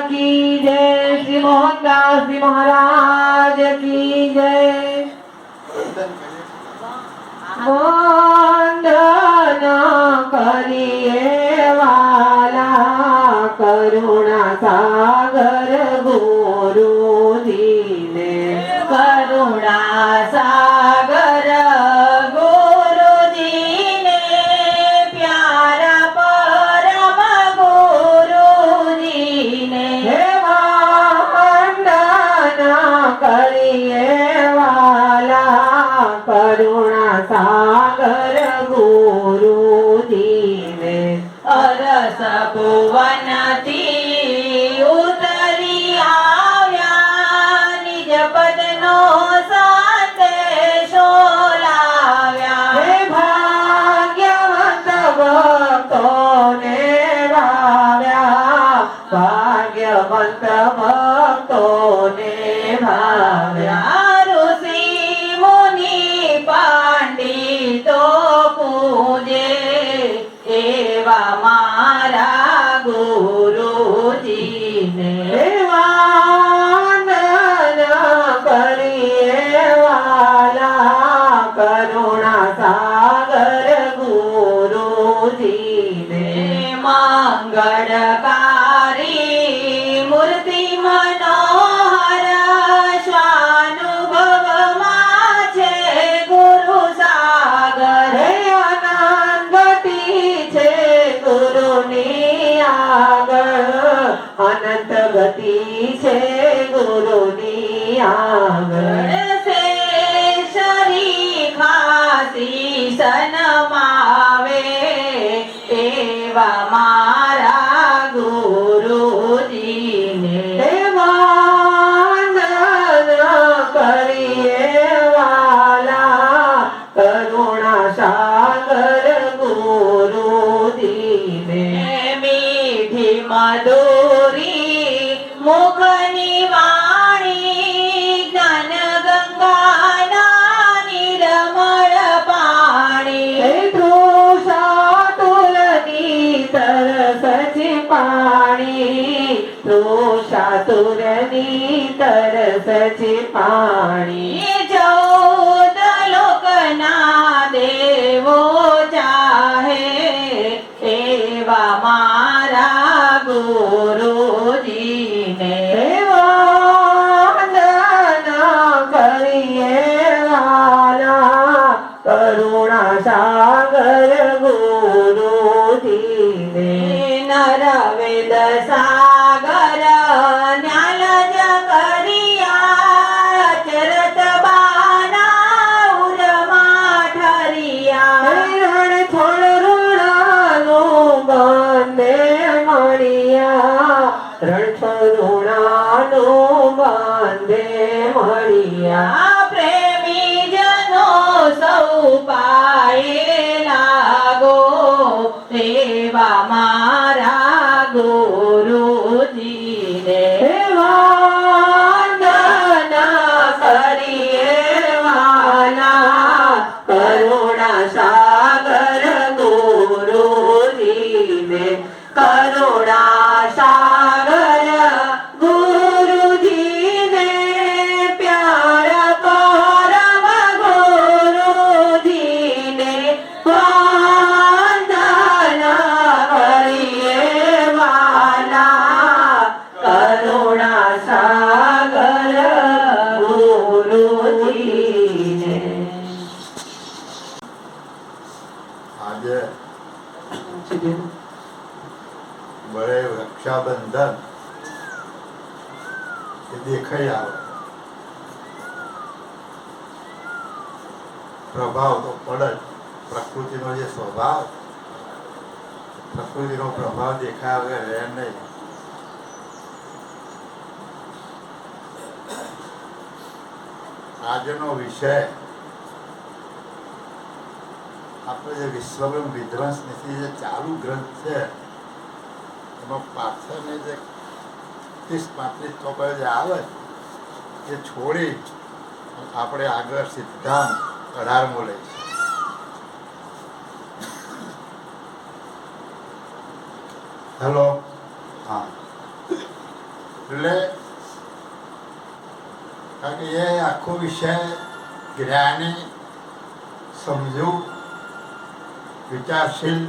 की जय। श्री मोहनदास जी महाराज की जय। वंदन करिए वाला करुणा सागर गुरु जी ने। करुणा सागर गुरु जी ने प्यारा परम गुरु जी ने। वंदन करिए वाला करुणा सागर गुरु जी ने। अरस भुवन थी उतरी आव्या निज पदनो संदेशो लाव्या। भाग्यवंत भक्तों ने भाव्या भाग्यवंत भक्तों ने भाव्या। ऋषि मुनि पंडितो पूजे एवा मारा गुरु जी ने। वंदन करिए वाला करुणा सागर गुरु जी ने। मंगलकारी मूर्ति मनोहर स्वानुभव माझे गुरु सागर। अनंत छे गुरु नी आगळ अनंत गति छे गुरु नी आगळ। शरी खासी सनमावे एवा मारा गुरु जी ने। वंदन करिए वाला करुणा सागर गुरु जी ने। मीठी मधुरी मुखनी वाणी ज्ञान गंगा निर्मल पाणी। तृषा तुलनी तरसची पाणी तृषा तुलनी तरसची पाणी। चौद लोकना देवो चाहे एवा मारा गुरु जी ने। वंदन करिए वाला करुणा सागर गुरु जी ने। नर वेद सागर न्यालज करिया चरत बाना उरमा ठरिया। रण छोड़ ऋणानु बांधे मणिया रण छोड़ ऋणानु बांधे मणिया। प्रेमी जनो सौ पाए लागो एवा मारा गुरु जी ने। वंदन करिए वाला करुणा सागर गुरु जी ने। करुणा सागर गुरु जी ने प्यारा परम गुरु जी ने। वंदन करिए वाला करुणा सागर गुरु जी ने। આજે બળે રક્ષાબંધન એ દેખાઈ આવે પ્રભાવ તો પડે જ. પ્રકૃતિનો જે સ્વભાવ પ્રકૃતિનો પ્રભાવ દેખાય વગર રહે નહીં. આજનો વિષય આપણે જે વિશ્વબ્રહ્મ વિધ્વંસ નીતિ જે ચાલુ ગ્રંથ છે એમાં પાછળની જે 30-35 ચોપડીઓ જે આવે એ છોડી આપણે આગળ સિદ્ધાંત 18મો લઈશું. હેલો, હા, એટલે કારણ કે એ આખો વિષય જ્ઞાની, સમજુ, વિચારશીલ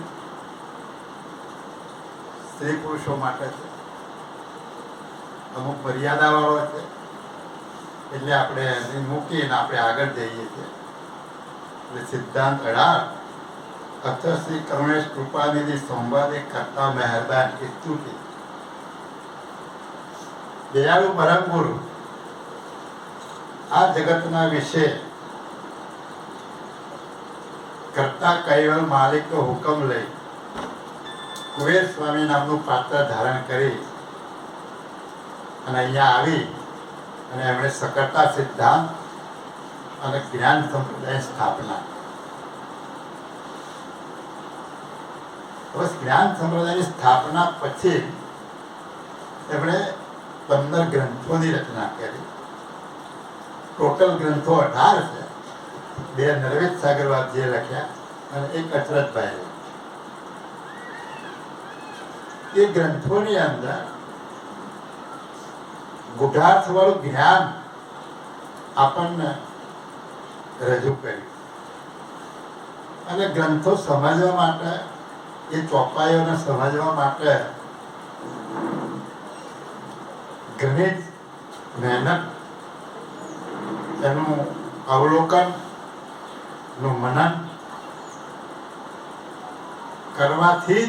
સ્ત્રી પુરુષો માટે છે. અમુક મર્યાદાવાળો છે, એટલે આપણે એને મૂકીને આપણે આગળ જઈએ છીએ. એટલે સિદ્ધાંત 18 અથ શ્રી કરુણેશ કૃપાનિધિ સંવાદે કરતા મહેરબાન સ્તુતિ. દયાળુ પરમ ગુરુ આ જગતના વિશે કરતા કૈવલ માલિકનો હુકમ લઈ કુબેર સ્વામી નામનું પાત્ર ધારણ કરી અને અહીંયા આવી અને એમણે સકર્તા સિદ્ધાંત અને જ્ઞાન સંપ્રદાય સ્થાપના. બસ જ્ઞાન સંપ્રદાયની સ્થાપના પછી એમણે 15 ગ્રંથોની રચના કરી. ટોટલ ગ્રંથો 18 છે. 2 નરવેદ સાગરવાદજીએ લખ્યા અને 1 અચરતભાઈ. એ ગ્રંથોની અંદર ગુઢાર્થવાળું જ્ઞાન આપણને રજૂ કર્યું અને ગ્રંથો સમજવા માટે, એ ચોપાઈઓને સમજવા માટે ઘણી મહેનત, એનું અવલોકન, નું મનન કરવાથી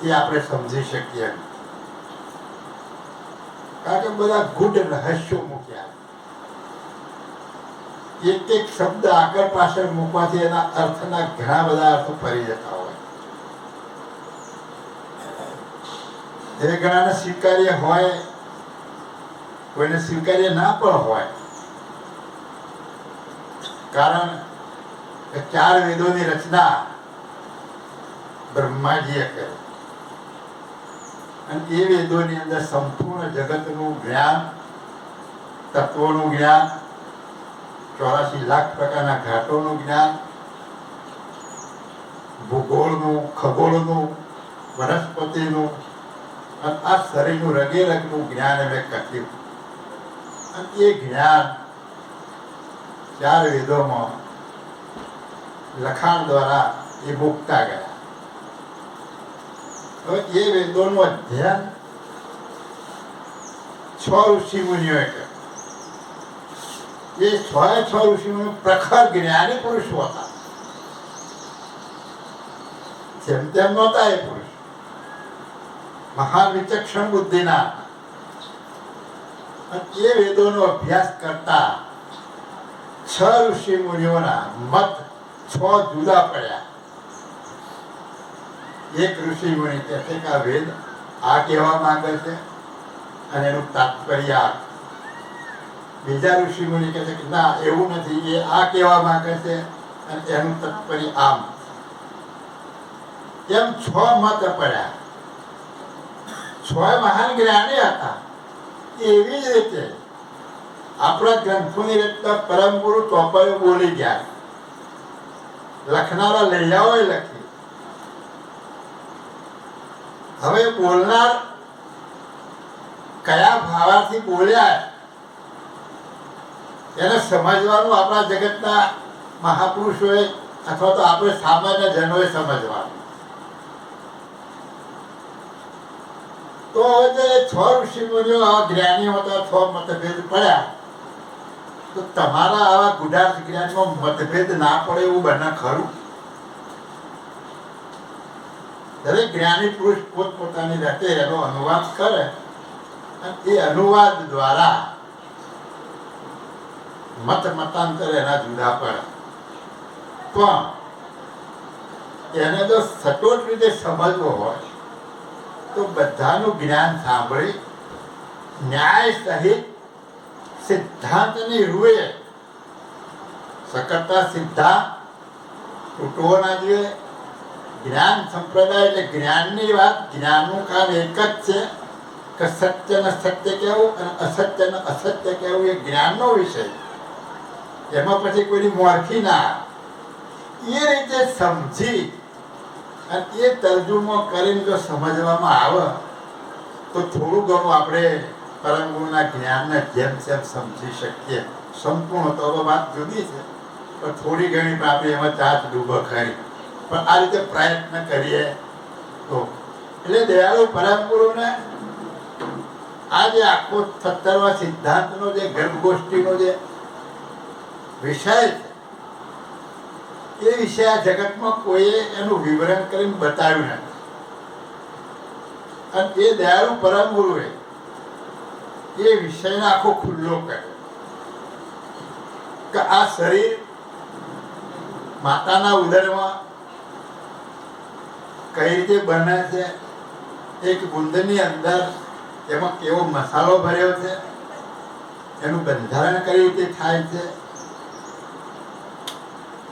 જ એ આપણે સમજી શકીએ. કારણ કે બધા ગૂઢ રહસ્યો મૂક્યા. એક એક શબ્દ આગળ પાછળ મૂકવાથી એના અર્થના ઘણા બધા અર્થો ફરી જતા હોય. એ ઘણાને સ્વીકાર્ય હોય, કોઈને સ્વીકાર્ય ના પણ હોય. કારણ કે 4 વેદોની રચના બ્રહ્માજીએ કરી અને એ વેદોની અંદર સંપૂર્ણ જગતનું જ્ઞાન, તત્વોનું જ્ઞાન, 84 લાખ પ્રકારના ઘાટોનું જ્ઞાન, ભૂગોળનું, ખગોળનું, વનસ્પતિનું અને આ શરીરનું રગે રગનું જ્ઞાન એમણે કર્યું. અને એ જ્ઞાન 4 વેદોમાં લખાણ દ્વારા એ મૂકતા ગયા. હવે એ વેદોનું અધ્યયન 6 ઋષિ મુનિઓએ કર્યું. એ 6 ઋષિમુનિઓ પ્રખર જ્ઞાની પુરુષો હતા. જેમ તેમ નહોતા એ પુરુષ, મહાન વિચક્ષણ બુદ્ધિના. એ વેદોનો અભ્યાસ કરતા 6 ઋષિ મુનિઓના મત 6 જુદા પડ્યા. એક ઋષિ મુનિ કહે છે કે આ વેદ આ કહેવા માંગે છે અને એનું તાત્પર્ય આ. બીજા ઋષિ મુનિ કહે છે કે ના, એવું નથી, એ આ કહેવા માંગે છે અને એનું તાત્પર્ય આમ. એમ 6 મત પડ્યા. 6 મહાન જ્ઞાની હતા. એવી જ રીતે આપણા ગ્રંથોની રચના પરમ ગુરુ ચોપાઈઓ બોલી ગયા. લખનારા લૈયાઓએ લખી. હવે બોલનાર કયા ભાવાથી બોલ્યા એને સમજવાનું આપણા જગતના મહાપુરુષોએ અથવા તો આપણે સામાન્ય જનોએ સમજવાનું. તો હવે 6 ઋષિ મુનિઓ આવા જ્ઞાનીઓ હતા, 6 મતભેદ પડ્યા. તો તમારા આવા ગુઢાર્થ જ્ઞાનમાં મતભેદ ના પડે એવું બને ખરું? દરેક જ્ઞાની પુરુષ પોતપોતાની રીતે એનો અનુવાદ કરે અને એ અનુવાદ દ્વારા મતાંતર એના જુદા પડે. પણ એને જો સચોટ રીતે સમજવો હોય તો બધાનું જ્ઞાન સાંભળી ન્યાય સહિત સિદ્ધાંતની રૂએ સકર્તા સિદ્ધાંત તૂટવો ના જોઈએ. જ્ઞાન સંપ્રદાય એટલે જ્ઞાનની વાત, જ્ઞાનનું કામ એક જ છે કે સત્યને સત્ય કહેવું અને અસત્યને અસત્ય કહેવું. એ જ્ઞાનનો વિષય, એમાં પછી કોઈની મોરખી ના. એ રીતે સમજી અને એ તર્જુમો કરીને જો સમજવામાં આવે તો થોડું ઘણું આપણે પરમ ગુરુના જ્ઞાનને જેમ તેમ સમજી શકીએ. સંપૂર્ણ તો વાત જુદી છે, પણ થોડી ઘણી પણ આપણે એમાં ચાચ ડૂબો ખરી, પણ આ રીતે પ્રયત્ન કરીએ તો. એટલે દયાળુ પરમ ગુરુને આ જે આખો 17મા સિદ્ધાંતનો જે ગર્ભગોષ્ઠીનો જે વિષય છે, એ વિષય આ જગતમાં કોઈએ એનું વિવરણ કરીને બતાવ્યું નથી. અને એ દયાળુ પરમ ગુરુએ એ વિષયને આખો ખુલ્લો કર્યો કે આ શરીર માતાના ઉદરમાં કઈ રીતે બને છે, એક ગુંદની અંદર એમાં કેવો મસાલો ભર્યો છે, એનું બંધારણ કઈ રીતે થાય છે,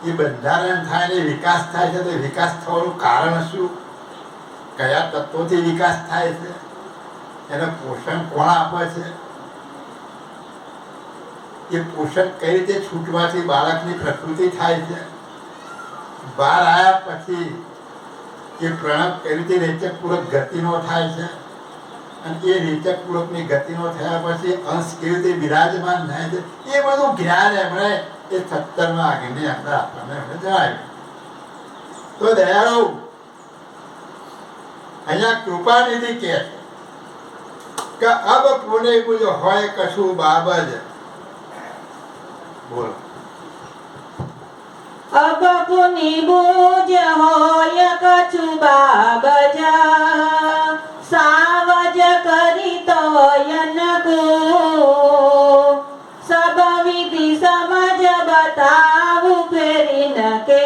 એ બંધારણ થાય ને વિકાસ થાય છે, તો વિકાસ થવાનું કારણ શું, કયા તત્વોથી વિકાસ થાય છે, એને પોષણ કોણ આપે છે, એ પોષણ કઈ રીતે છૂટવાથી બાળકની પ્રકૃતિ થાય છે, બહાર આવ્યા પછી એ પ્રણવ કઈ રીતે રેચકપૂર્વક ગતિનો થાય છે, અને એ રેચકપૂર્વકની ગતિનો થયા પછી અંશ કેવી રીતે બિરાજમાન થાય છે, એ બધું જ્ઞાન એમણે એ 17મા આજ્ઞાની અંદર આપણને જણાવ્યું. તો દયાળુ અહીંયા કૃપાનિધિ કહે છે કે અબ પુણે કુછ હોય કશું બાબજ. બોલો. અબ પુની બુજ હોય કછુ બાબજા, સાવજ કરી તો યનકો, સબ વિધિ સમજ બતાવું ફેરી ન કે,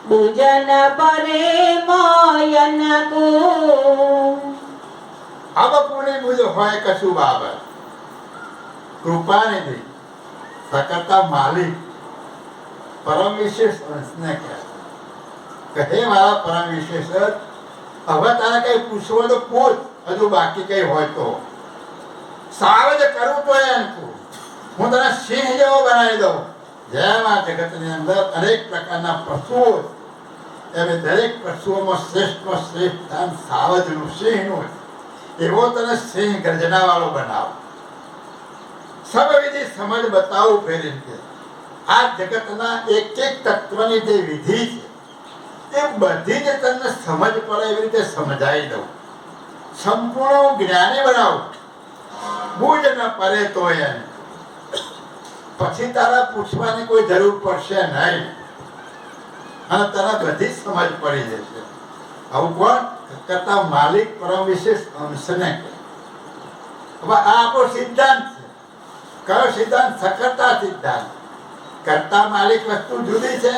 બુજન પરે મોયનકો. અબ પુણે કુછ હોય કશું બાબજ. કૃપાનિધિ સકર્તા માલિક પરમ વિશેષ અંશને કહે હે મારા પરમ વિશેષ, હવે તારે કઈ પૂછવું તો પૂછ, હજુ બાકી કઈ હોય તો. સાવજ કરું તો એમ હું તને સિંહ જેવો બનાવી દઉં. જેમ આ જગતની અંદર અનેક પ્રકારના પશુઓ, એમ દરેક પશુઓમાં શ્રેષ્ઠમાં શ્રેષ્ઠ સ્થાન સાવજનું, સિંહનું, એવો તને સિંહ ગર્જના વાળો બનાવો. સબ વિધિ સમજ બતાવું ફેરી કે આ જગતના એક એક તત્વની જે વિધિ છે એ બધી જ તને સમજ પડે એવી રીતે સમજાવી દઉં. સંપૂર્ણ જ્ઞાની બનાવું. બુજ ન પડે તો એમ પછી તારા પૂછવાની કોઈ જરૂર પડશે નહીં, અને તને બધી જ સમજ પડી જશે. આવું કોણ કરતા માલિક પરમ વિશેષ અંશને. હવે આ આપણો સિદ્ધાંત છે. કયો સિદ્ધાંત? સકર્તા સિદ્ધાંત. કર્તા માલિક વસ્તુ જુદી છે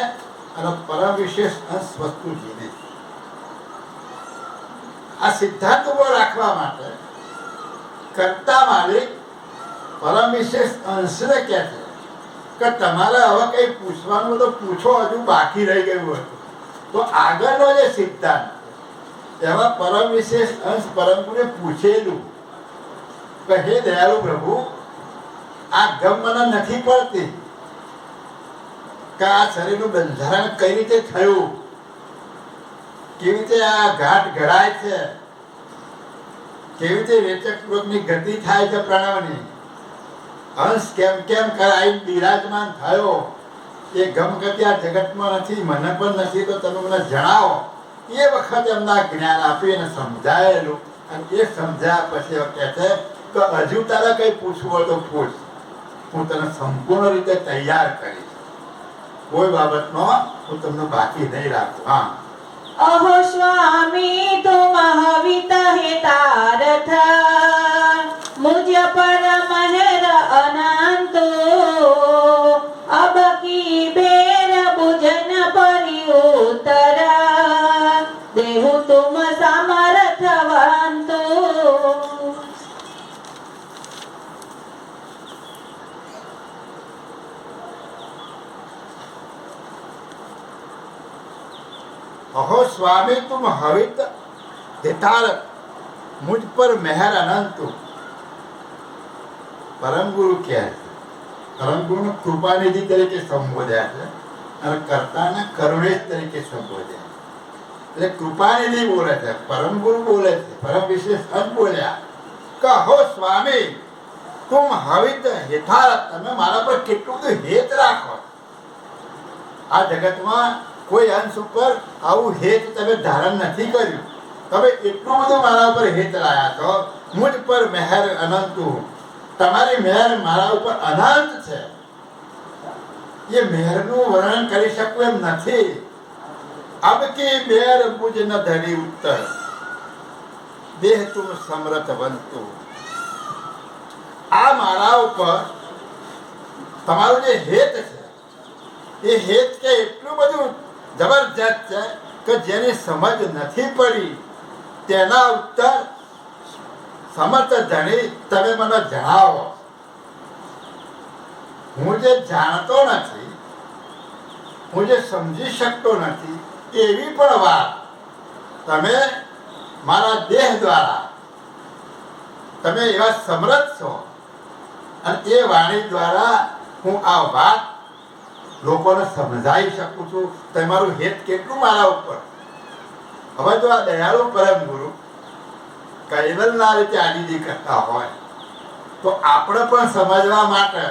અને પરમ વિશેષ અંશ વસ્તુ જુદી છે. આ સિદ્ધાંત ઉભો રાખવા માટે કર્તા માલિક પરમ વિશેષ અંશને કહે છે કે તમારે હવે કઈ પૂછવાનું તો પૂછો, હજુ બાકી રહી ગયું હતું. તો આગળનો જે સિદ્ધાંત એમાં પરમ વિશેષ અંશ પરમ ગુરુએ પૂછેલું કે હે દયાળુ પ્રભુ, આ ગમ મને નથી પડતી કે આ શરીરનું બંધારણ કઈ રીતે થયું, કેવી રીતે આ ઘાટ ઘડાય છે, કેવી રીતે રેચકપૂર્વકની ગતિ થાય છે, પ્રણવની અંશ કેમ કેમ કરાઈ બિરાજમાન થયો, એ ગમગતિ આ જગતમાં નથી, મને પણ નથી, તો તમે મને જણાવો. એ વખત એમના જ્ઞાન આપી અને સમજાયેલું. અને એ સમજાયા પછી કહે છે કે હજુ તારે કઈ પૂછવું હોય તો પૂછ, હું તને સંપૂર્ણ રીતે તૈયાર કરીશ. કોઈ બાબતમાં હું તમને બાકી નહીં રાખું. હા. અહો સ્વામી તુમ હવિત હેતારથ, મુજ પર મહેર અનંતો, અબ કી બેર બુજન પરી ઉતર, દેહુ તુમ સમર્થવંતો. अहो स्वामी तुम हवित हितारक, मुझ पर मेहर अनंत. પરમ ગુરુ કહે છે, પરમ ગુરુ કૃપાનિધિ તરીકે સંબોધ્યા છે અને કર્તાને કરુણેશ તરીકે સંબોધ્યા. એટલે કૃપાનિધિ બોલે છે, પરમ ગુરુ બોલે છે, પરમ વિશેષ અંત બોલ્યા. કહો સ્વામી તુમ હવિત હેઠા, તમે મારા પર કેટલું બધું હેત રાખો. આ જગતમાં કોઈ અંશ ઉપર આવું હેત તમે ધારણ નથી કર્યું. તમે એટલું બધું મારા ઉપર હેત લાયા છો. મુજ પર મહેર અનંત, તમારી મહેર મારા ઉપર અનંત છે. એ મહેરનું વર્ણન કરી શકું એમ નથી. અબ કે બેર મુજ ન ધરી ઉત્તર, દેહ તુમ સમરથ બનતુ. આ મારા ઉપર તમારું જે હેત છે એ હેત કે એટલું બધું જબરજસ્ત છે કે જેની સમજ નથી પડી તેના ઉત્તર સમર્થ ધણી તમે મને જણાવો. હું જે જાણતો નથી, હું જે સમજી શકતો નથી એવી પણ વાત તમે મારા દેહ દ્વારા, તમે એવા સમર્થ છો અને એ વાણી દ્વારા હું આ વાત લોકોને સમજાવી શકું છું. તમારું હેત કેટલું મારા ઉપર. હવે જો આ દયાળુ પરમ ગુરુ કૈવલના રીતે આદિજી કરતા હોય તો આપણે પણ સમજવા માટે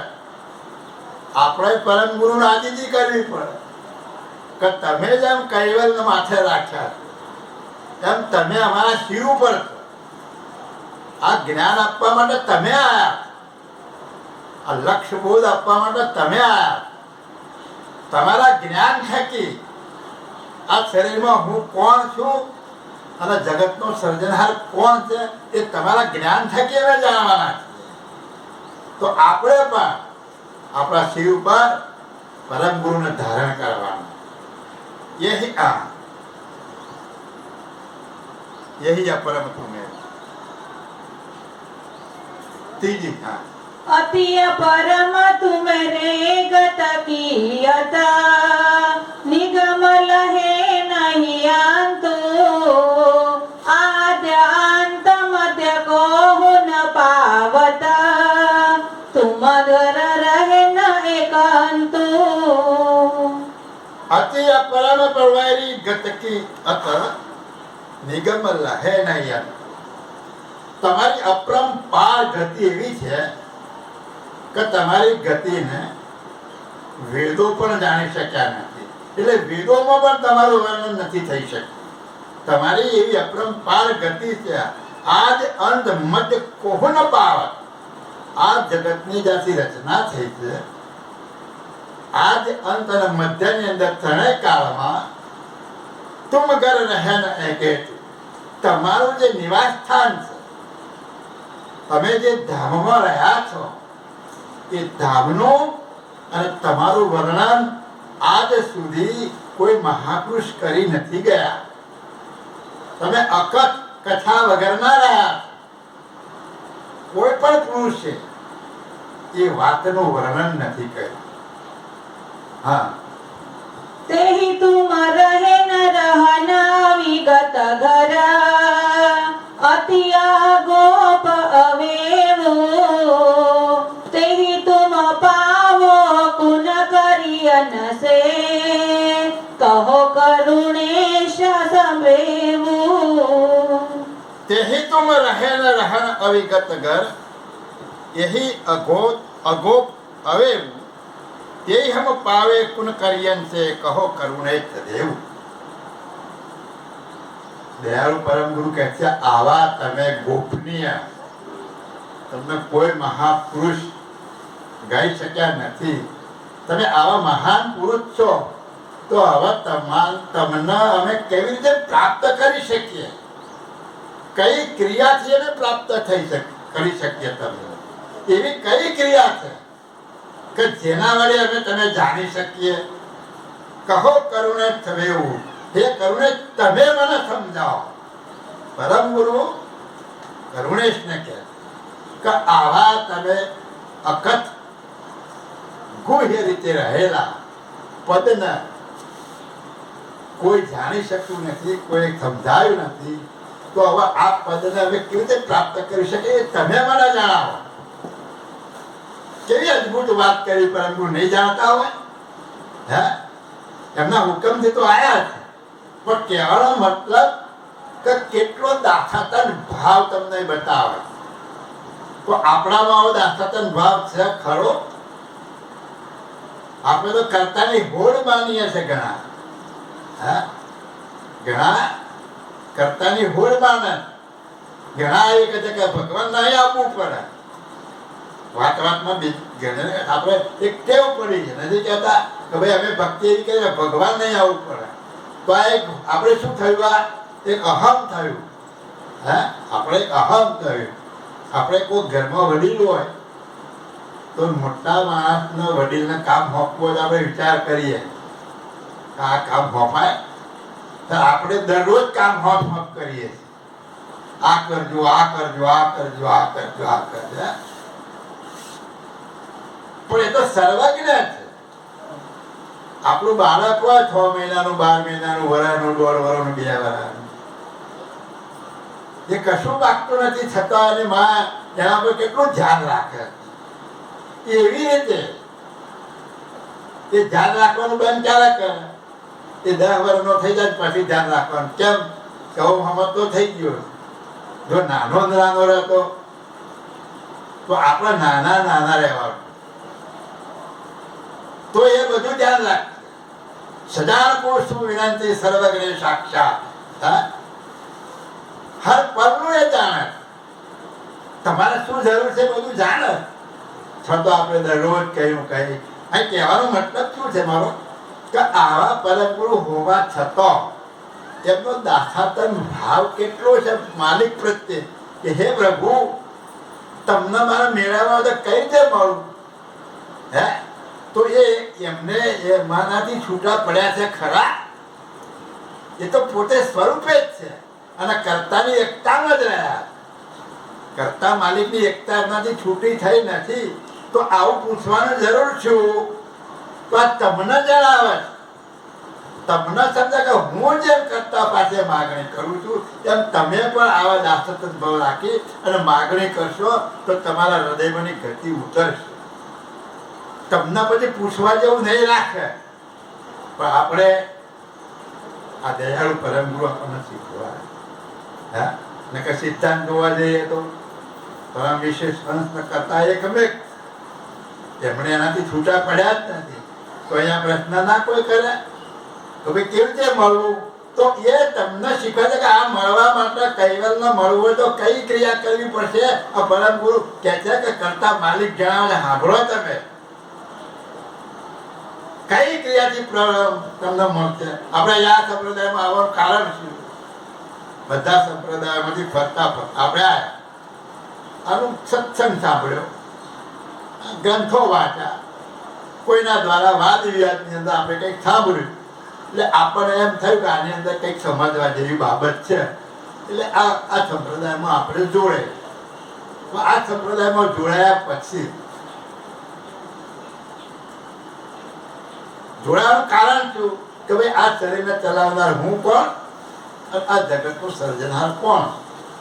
આપણે પરમ ગુરુને આદિજી કરવી પડે કે તમે જેમ કૈવલને માથે રાખ્યા એમ તમે અમારા શિર ઉપર છો. આ જ્ઞાન આપવા માટે તમે આયા, આ લક્ષ્ય બોધ આપવા માટે તમે આયા. તમારા જ્ઞાન થકી આ શરીરમાં હું કોણ છું અને જગતનો સર્જનહાર કોણ છે એ તમારા જ્ઞાન થકી અમે જાણવાના છે. તો આપણે પણ આપણા શિર ઉપર પરમ ગુરુને ધારણ કરવાનું. यही अपरम तुम्हें तीजी. हाँ, अति परम तुमरे गत कीयत, निगम लहे नहीं अंतु, आद्य अंत मध्य को न पावत, तुम घर रहे न एकांतु. अति अपरम परवारी गत की अत નિગમ લહે નહીં. તમારી અપરંપાર ગતિ એવી છે કે તમારી ગતિને વેદો પણ જાણી શક્યા નથી. એટલે વેદોમાં પણ તમારું વર્ણન નથી થઈ શક્યું. તમારી એવી અપરંપાર ગતિ છે. આજ અંત મધ્ય કોહ ન પાવત. આ જગતની જ્યાંથી રચના થઈ છે આજ અંત અને મધ્યની અંદર ત્રણેય કાળમાં તુમ ઘર રહે ન એકે, તમારું જે નિવાસ સ્થાન છે, તમે જે ધામમાં રહ્યા છો એ ધામનું અને તમારું વર્ણન આજ સુધી કોઈ મહાપુરુષ કરી નથી ગયા. તમે અકથ કથા વગરના રહ્યા. કોઈ પણ પુરુષે એ વાતનું વર્ણન નથી કર્યું. હા, तेहि तुम रहे न रहना विगत घर, अति आगोप अवेवो, तेहि तुम पावो कुन करियन से, कहो करुणेश संवेवो. तेहि तुम रहे न रहन अविगत घर, यही अगोप अगोप अवेव, તે હમ પાવે કુન કરિયન સે, કહો કરુણે દેવ. દયાળુ પરમ ગુરુ કહે છે આવા તમે ગોપનીય, તમને કોઈ મહાપુરુષ ગાઈ શક્યા નથી. તમે આવા મહાન પુરુષ છો તો હવે તમને અમે કેવી રીતે પ્રાપ્ત કરી શકીએ? કઈ ક્રિયાથી અમે પ્રાપ્ત કરી શકીએ? તમે એવી કઈ ક્રિયા છે કે જેના વડે અમે તમે જાણી શકીએ? કહો કરુણે થવેવું, હે કરુણે તમે મને સમજાવો. પરમ ગુરુ કરુણેશને કહે કે આવા તમે અકથ ગુહ્ય રીતે રહેલા પદને કોઈ જાણી શક્યું નથી, કોઈ સમજાયું નથી, તો હવે આ પદને હવે કેવી રીતે પ્રાપ્ત કરી શકીએ તમે મને જણાવો. કેવી અદભુત વાત કરી, પરંતુ નહીં જાણતા હોય. હે, એમના હુકમથી તો આયા છે, પણ કહેવાનો મતલબ કે કેટલો દાખલાતા ભાવ તમને બતાવે. તો આપણામાં આવો દાસતન ભાવ છે ખરો? આપણે તો કર્તાની હોડ માનીએ છે ઘણા. હા, ઘણા કર્તાની હોડ માને. ઘણા એ કહે છે કે ભગવાન નહીં આપવું પડે. વાતમાં આપણે એક ટેવ પડી છે, નથી કહેતા કે ભાઈ અમે ભક્તિ એવી કરીએ ભગવાન નહીં આવવું પડે. તો આ એક આપણે શું થયું? આ એક અહમ થયું. હે, આપણે એક અહમ થયું. આપણે કોઈ ઘરમાં વડીલ હોય તો મોટા માણસનો વડીલને કામ સોંપવું હોય તો આપણે વિચાર કરીએ કે આ કામ સોંપાય. તો આપણે દરરોજ કામ સોંપ કરીએ. આ કરજો, આ કરજો, આ કરજો, આ કરજો, આ કરજો. પણ એ તો સર્વજ્ઞ છે. આપણું બાળક હોય 6 મહિનાનું, 12 મહિનાનું, વર્ષનું, 1.5 વર્ષનું, 2 વર્ષનું, એ કશું પાકતું નથી, છતાં એની માં એના પર કેટલું ધ્યાન રાખે. એવી રીતે એ ધ્યાન રાખવાનું બંધ ક્યારે કરે? એ 10 વર્ષનો થઈ જાય પછી ધ્યાન રાખવાનું. કેમ? કે હું સમજતો થઈ ગયો. જો નાનો રહેતો તો આપણે નાના રહેવાનું, તો એ બધું ધ્યાન રાખે. સજાણ પુરુષ વિનંતી સર્વજ્ઞ સાક્ષાત. હર પલનું એ જાણે. તમારે શું જરૂર છે બધું જાણે. છતાં આપણે દરરોજ કહ્યું અહીં કહેવાનો મતલબ શું છે મારો? કે આવા પરમ ગુરુ હોવા છતાં એમનો દાસાતન ભાવ કેટલો છે માલિક પ્રત્યે કે હે પ્રભુ, તમને મારા મેળવવા તો કઈ રીતે મળું? હે, તો એમને એમાંનાથી છૂટા પડ્યા છે ખરા? એ તો પોતે સ્વરૂપે જ છે અને કર્તાની એકતામાં જ રહ્યા. કર્તા માલિકની એકતા એમનાથી છૂટી થઈ નથી. તો આવું પૂછવાની જરૂર છું. તો આ તમને જણાવે, તમને સમજે કે હું જેમ કર્તા પાસે માગણી કરું છું એમ તમે પણ આવા દાસતન ભાવ રાખી અને માગણી કરશો તો તમારા હૃદયમાંની ગતિ ઉતરશે. તમને પછી પૂછવા જેવું નહીં રાખે. પણ આપણે આ દયાળુ પરમ ગુરુ આપણને શીખવા. હા, ને કે સિદ્ધાંત જોવા જઈએ તો પરમ વિશેષ અંશ કરતા એકમેક એમણે એનાથી છૂટા પડ્યા જ નથી. તો અહીંયા પ્રશ્ન ના કોઈ કરે તો ભાઈ કેવી રીતે મળવું? તો એ તમને શીખવે છે કે આ મળવા માટે કૈવલ્ય મળવું હોય તો કઈ ક્રિયા કરવી પડશે. આ પરમ ગુરુ કહે છે કે કરતા માલિક જણાવે, સાંભળો તમે કઈ ક્રિયાથી તમને મળશે. આપણે આ સંપ્રદાયમાં આવવાનું કારણ શું? બધા સંપ્રદાયોમાંથી ફરતા આપણે આનું સત્સંગ સાંભળ્યો, ગ્રંથો વાંચ્યા, કોઈના દ્વારા વાદ વિવાદની અંદર આપણે કંઈક સાંભળ્યું એટલે આપણને એમ થયું કે આની અંદર કંઈક સમજવા જેવી બાબત છે. એટલે આ સંપ્રદાયમાં આપણે જોડે. આ સંપ્રદાયમાં જોડાયા પછી જોડાવાનું કારણ શું? કે ભાઈ આ શરીરને ચલાવનાર હું કોણ અને આ જગતનું સર્જનહાર કોણ?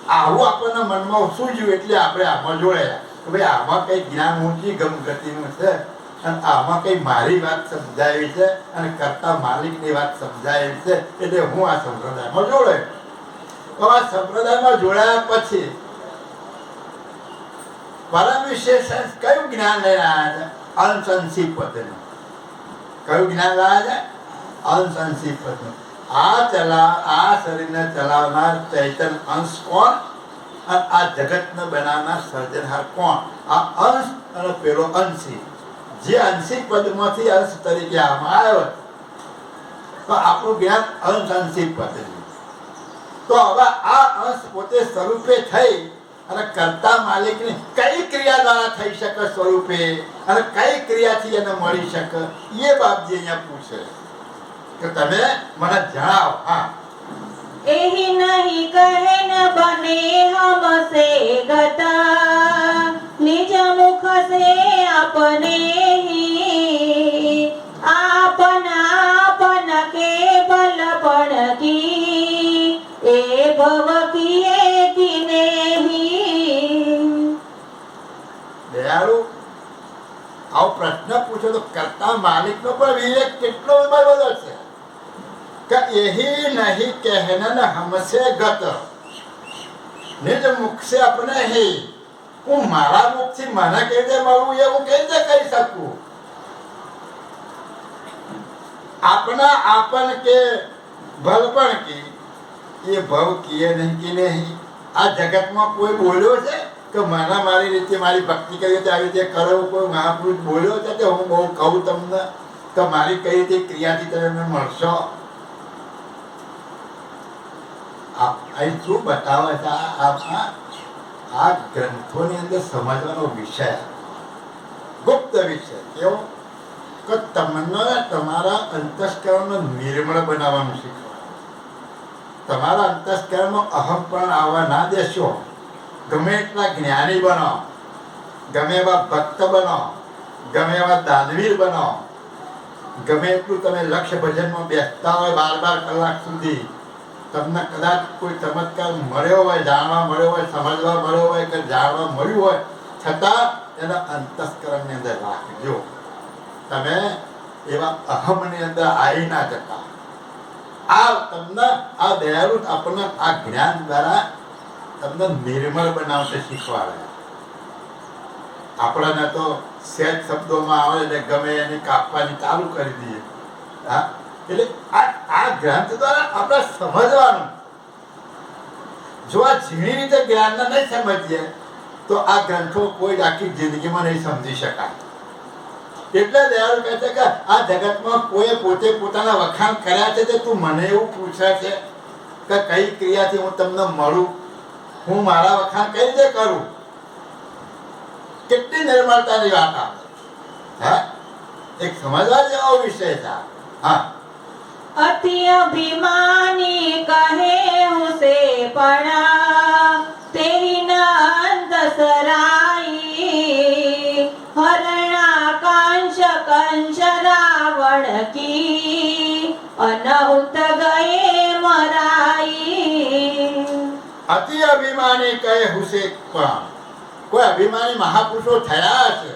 આવું આપણને મનમાં સૂઝ્યું એટલે આપણે આમાં જોડાયા કે ભાઈ આમાં કઈ જ્ઞાન ઊંચી ગમગતિનું છે અને આમાં કઈ મારી વાત સમજાવી છે અને કરતા માલિકની વાત સમજાવી છે એટલે હું આ સંપ્રદાયમાં જોડાયો. તો આ સંપ્રદાયમાં જોડાયા પછી પરમ વિશેષ કયું જ્ઞાન લઈને આવ્યા છે? અનસંસી પદનું. કયું જ્ઞાન લાવ્યા છે? અનસંસી પદનું. આ શરીરને ચલાવનાર ચૈતન્ય અંશ કોણ અને આ જગતને બનાવનાર સર્જનહાર કોણ? આ અંશ અને પેલો અંશી. જે અંશી પદમાંથી અંશ તરીકે આમાં આવ્યો તો આપણું જ્ઞાન અંશી પદ. તો હવે આ અંશ પોતે સ્વરૂપે થઈ અને કરતા માલિકની કઈ ક્રિયા દ્વારા થઈ શકે સ્વરૂપે અને કઈ ક્રિયાથી એને મળી શકે એ બાબજી અહીંયા પૂછે કે તમે મને જણાવો. હા, એહી નહીં કહે ન બને હમસે ગતા નિજ મુખ સે આપને આપન આપન કેવલ પણ કી એ ભવ કિએ કિને દયાળુ આવો પ્રશ્ન પૂછો તો કરતા માલિકનો પણ વિવેક કેટલો બધો છે કે यही नहीं कहना हमसे गत निज मुख से अपने ही હું મારા મુખથી મને કેવી રીતે મળવું એ હું કેવી રીતે કહી શકું? આપના આપન કે ભલપણ કી એ ભવ કિએ નહીં કે નહીં. આ જગતમાં કોઈ બોલ્યો છે કે મને મારી રીતે મારી ભક્તિ કઈ રીતે આવી રીતે કરો? કોઈ મહાપુરુષ બોલ્યો છે કે હું બહુ કહું તમને કે મારી કઈ રીતે ક્રિયાથી તમે મળશો? અહીં શું બતાવે છે આ ગ્રંથોની અંદર સમજવાનો વિષય, ગુપ્ત વિષય કેવો કે તમને તમારા અંતસ્કરણને નિર્મળ બનાવવાનું શીખવાડે. તમારા અંતસ્કરણમાં અહંપણ આવવા ના દેશો. ગમે એટલા જ્ઞાની બનો, ગમે એવા ભક્ત બનો, ગમે એવા દાનવીર બનો, ગમે એટલું તમે લક્ષ્ય ભજનમાં બેસતા હોય 12 કલાક સુધી, તમને કદાચ કોઈ ચમત્કાર મળ્યો હોય, જાણવા મળ્યો હોય, સમજવા મળ્યો હોય કે જાણવા મળ્યું હોય, છતાં એના અંતસ્કરણની અંદર રાખજો. તમે એવા અહમની અંદર આવી ના જતા. આ તમને આ દયાળુ આપણને આ જ્ઞાન દ્વારા તમને નિર્મળ બનાવશે શીખવાડે. આપણને તો સહેજ શબ્દોમાં આવે એટલે ગમે એની કાપવાની ચાલુ કરી દઈએ. હા, એટલે આ ગ્રંથ દ્વારા આપણે સમજવાનું. જો આ ઝીણી રીતે જ્ઞાનને નહીં સમજીએ તો આ ગ્રંથો કોઈ આખી જિંદગીમાં નહીં સમજી શકાય. એટલે દયાળુ કહે છે કે આ જગતમાં કોઈ પોતે પોતાના વખાણ કર્યા છે તે તું મને એવું પૂછે છે કે કઈ ક્રિયાથી હું તમને મળું, હું મારા વખાણ કઈ રીતે કરું? કેટલી નિર્મળતાની વાત આવે. હા, એક સમજવા જેવો વિષય છે. હા, અતિ અભિમાની કહે ઉસે પડા તેરી નંદ સરાઈ હરણા કંશ કંશ રાવણ કી અનહુત ગયે મરાઈ. અતિ અભિમાની કહે હુસે પણ કોઈ અભિમાની મહાપુરુષો થયા છે,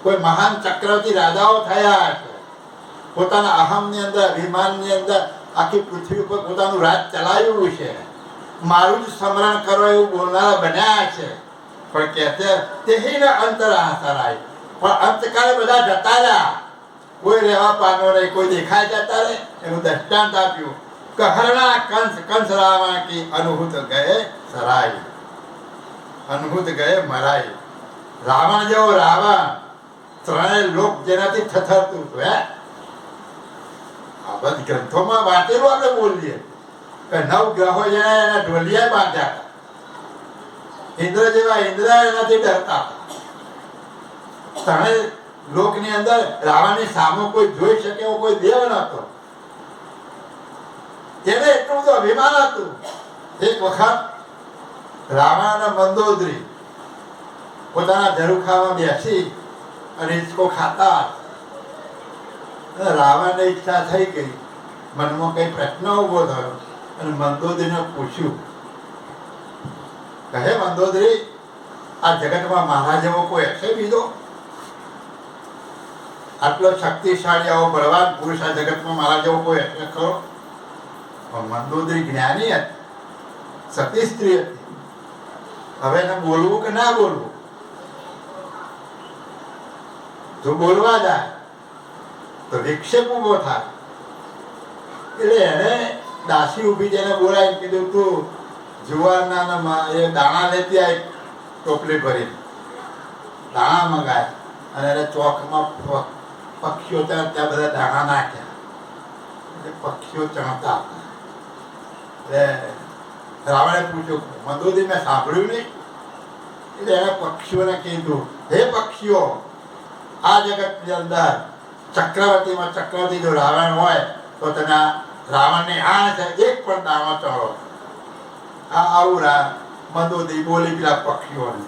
કોઈ મહાન ચક્રવર્તી રાજાઓ થયા છે, પોતાના અહમની અંદર અભિમાનની અંદર આખી પૃથ્વી ઉપર પોતાનું રાજ ચલાવ્યું છે, મારું જ સ્મરણ કરો એવું બોલનારા બન્યા છે. પણ કહે છે તેહીને અંતરાસરાય, પણ અંતકાળે બધા જતા રહ્યા, કોઈ રહેવા પાનો નહીં, કોઈ દેખાય જતા રહે. એનું દ્રષ્ટાંત આપ્યું કે હરણા કંસ કંસ રાવણ કી અનુભૂત ગયે સરાય, અનુભૂત ગયે મરાય. રાવણ જેવો રાવણ, ત્રણેય લોક જેનાથી થથરતું હતું. આ બધી ગ્રંથોમાં વાંચેલું આપણે બોલીએ કે 9 ગ્રહો જેના એના ઢોલિયા બાંધ્યા હતા. ઇન્દ્ર જેવા ઇન્દ્ર એનાથી ડરતા હતા. ત્રણેય લોકની અંદર રાવણની સામે કોઈ જોઈ શકે એવો કોઈ દેવ નહોતો. એને એટલું બધું અભિમાન હતું. એક વખત રાવણ અને મંદોદરી પોતાના ઝરૂખામાં બેસી અને હિંચકો ખાતા. રાવણને ઈચ્છા થઈ ગઈ, મનમાં કઈ પ્રશ્ન ઉભો થયો અને મંદોદરીને પૂછ્યું, કહે મંદોદરી, આ જગતમાં મારા જેવો કોઈ હશે બીજો? આટલો શક્તિશાળી આવો બળવાન પુરુષ આ જગતમાં મારા જેવો કોઈ હશે ખરો? પણ મંદોદરી જ્ઞાની હતી, સતી સ્ત્રી હતી. હવે એને બોલવું કે ના બોલવું? જો બોલવા જાય તો વિક્ષેપ ઉભો થાય. એટલે એને દાસી ઊભી જઈને બોલાવી કીધું, તું જુવારના એ દાણા લેતી આવી, ટોપલી ભરી દાણા મંગાય અને એને ચોકમાં પક્ષીઓ ત્યાં બધા દાણા નાખ્યા. એટલે પક્ષીઓ ચણતા હતા. એટલે રાવણે પૂછ્યું, મંદોદરી મેં સાંભળ્યું નહીં? એટલે એને પક્ષીઓને કીધું, હે પક્ષીઓ, આ જગતની અંદર ચક્રવર્તીમાં ચક્રવર્તી જો રાવણ હોય તો તમે રાવણની આણ છે એક પણ દાણો ચડો. આવું મંદોદરી બોલી પેલા પક્ષીઓને.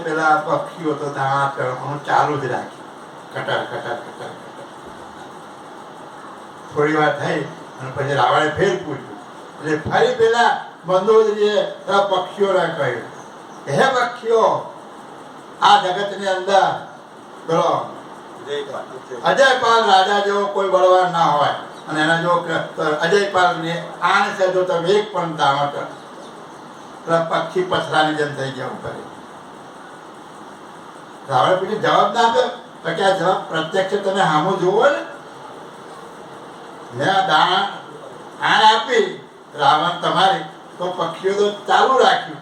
પેલા પક્ષીઓ તો દાણા ચડવાનું ચાલુ જ રાખ્યું. Cutter cutter cutter cutter. થોડી વાર થઈ અને પછી રાવણે ફેર પૂછ્યું. એટલે ફરી પેલા મંદોદરીએ પક્ષીઓને કહ્યું, હે પક્ષીઓ, આ જગતની અંદર બોલો અજયપાલ રાજા જેવો કોઈ બળવાન ના હોય અને એના જો અજયપાલ ની આણ છે, જો તમે એક પણ દાણો પક્ષી પથરાની જેમ થઈ ગયા ઉપર. રાવણ પછી જવાબ ના આપ્યો તો કે આ જવાબ પ્રત્યક્ષ તમે સામું જોવો ને. મેં દાણ આણ આપી રાવણ તમારી તો પક્ષીઓ તો ચાલુ રાખ્યું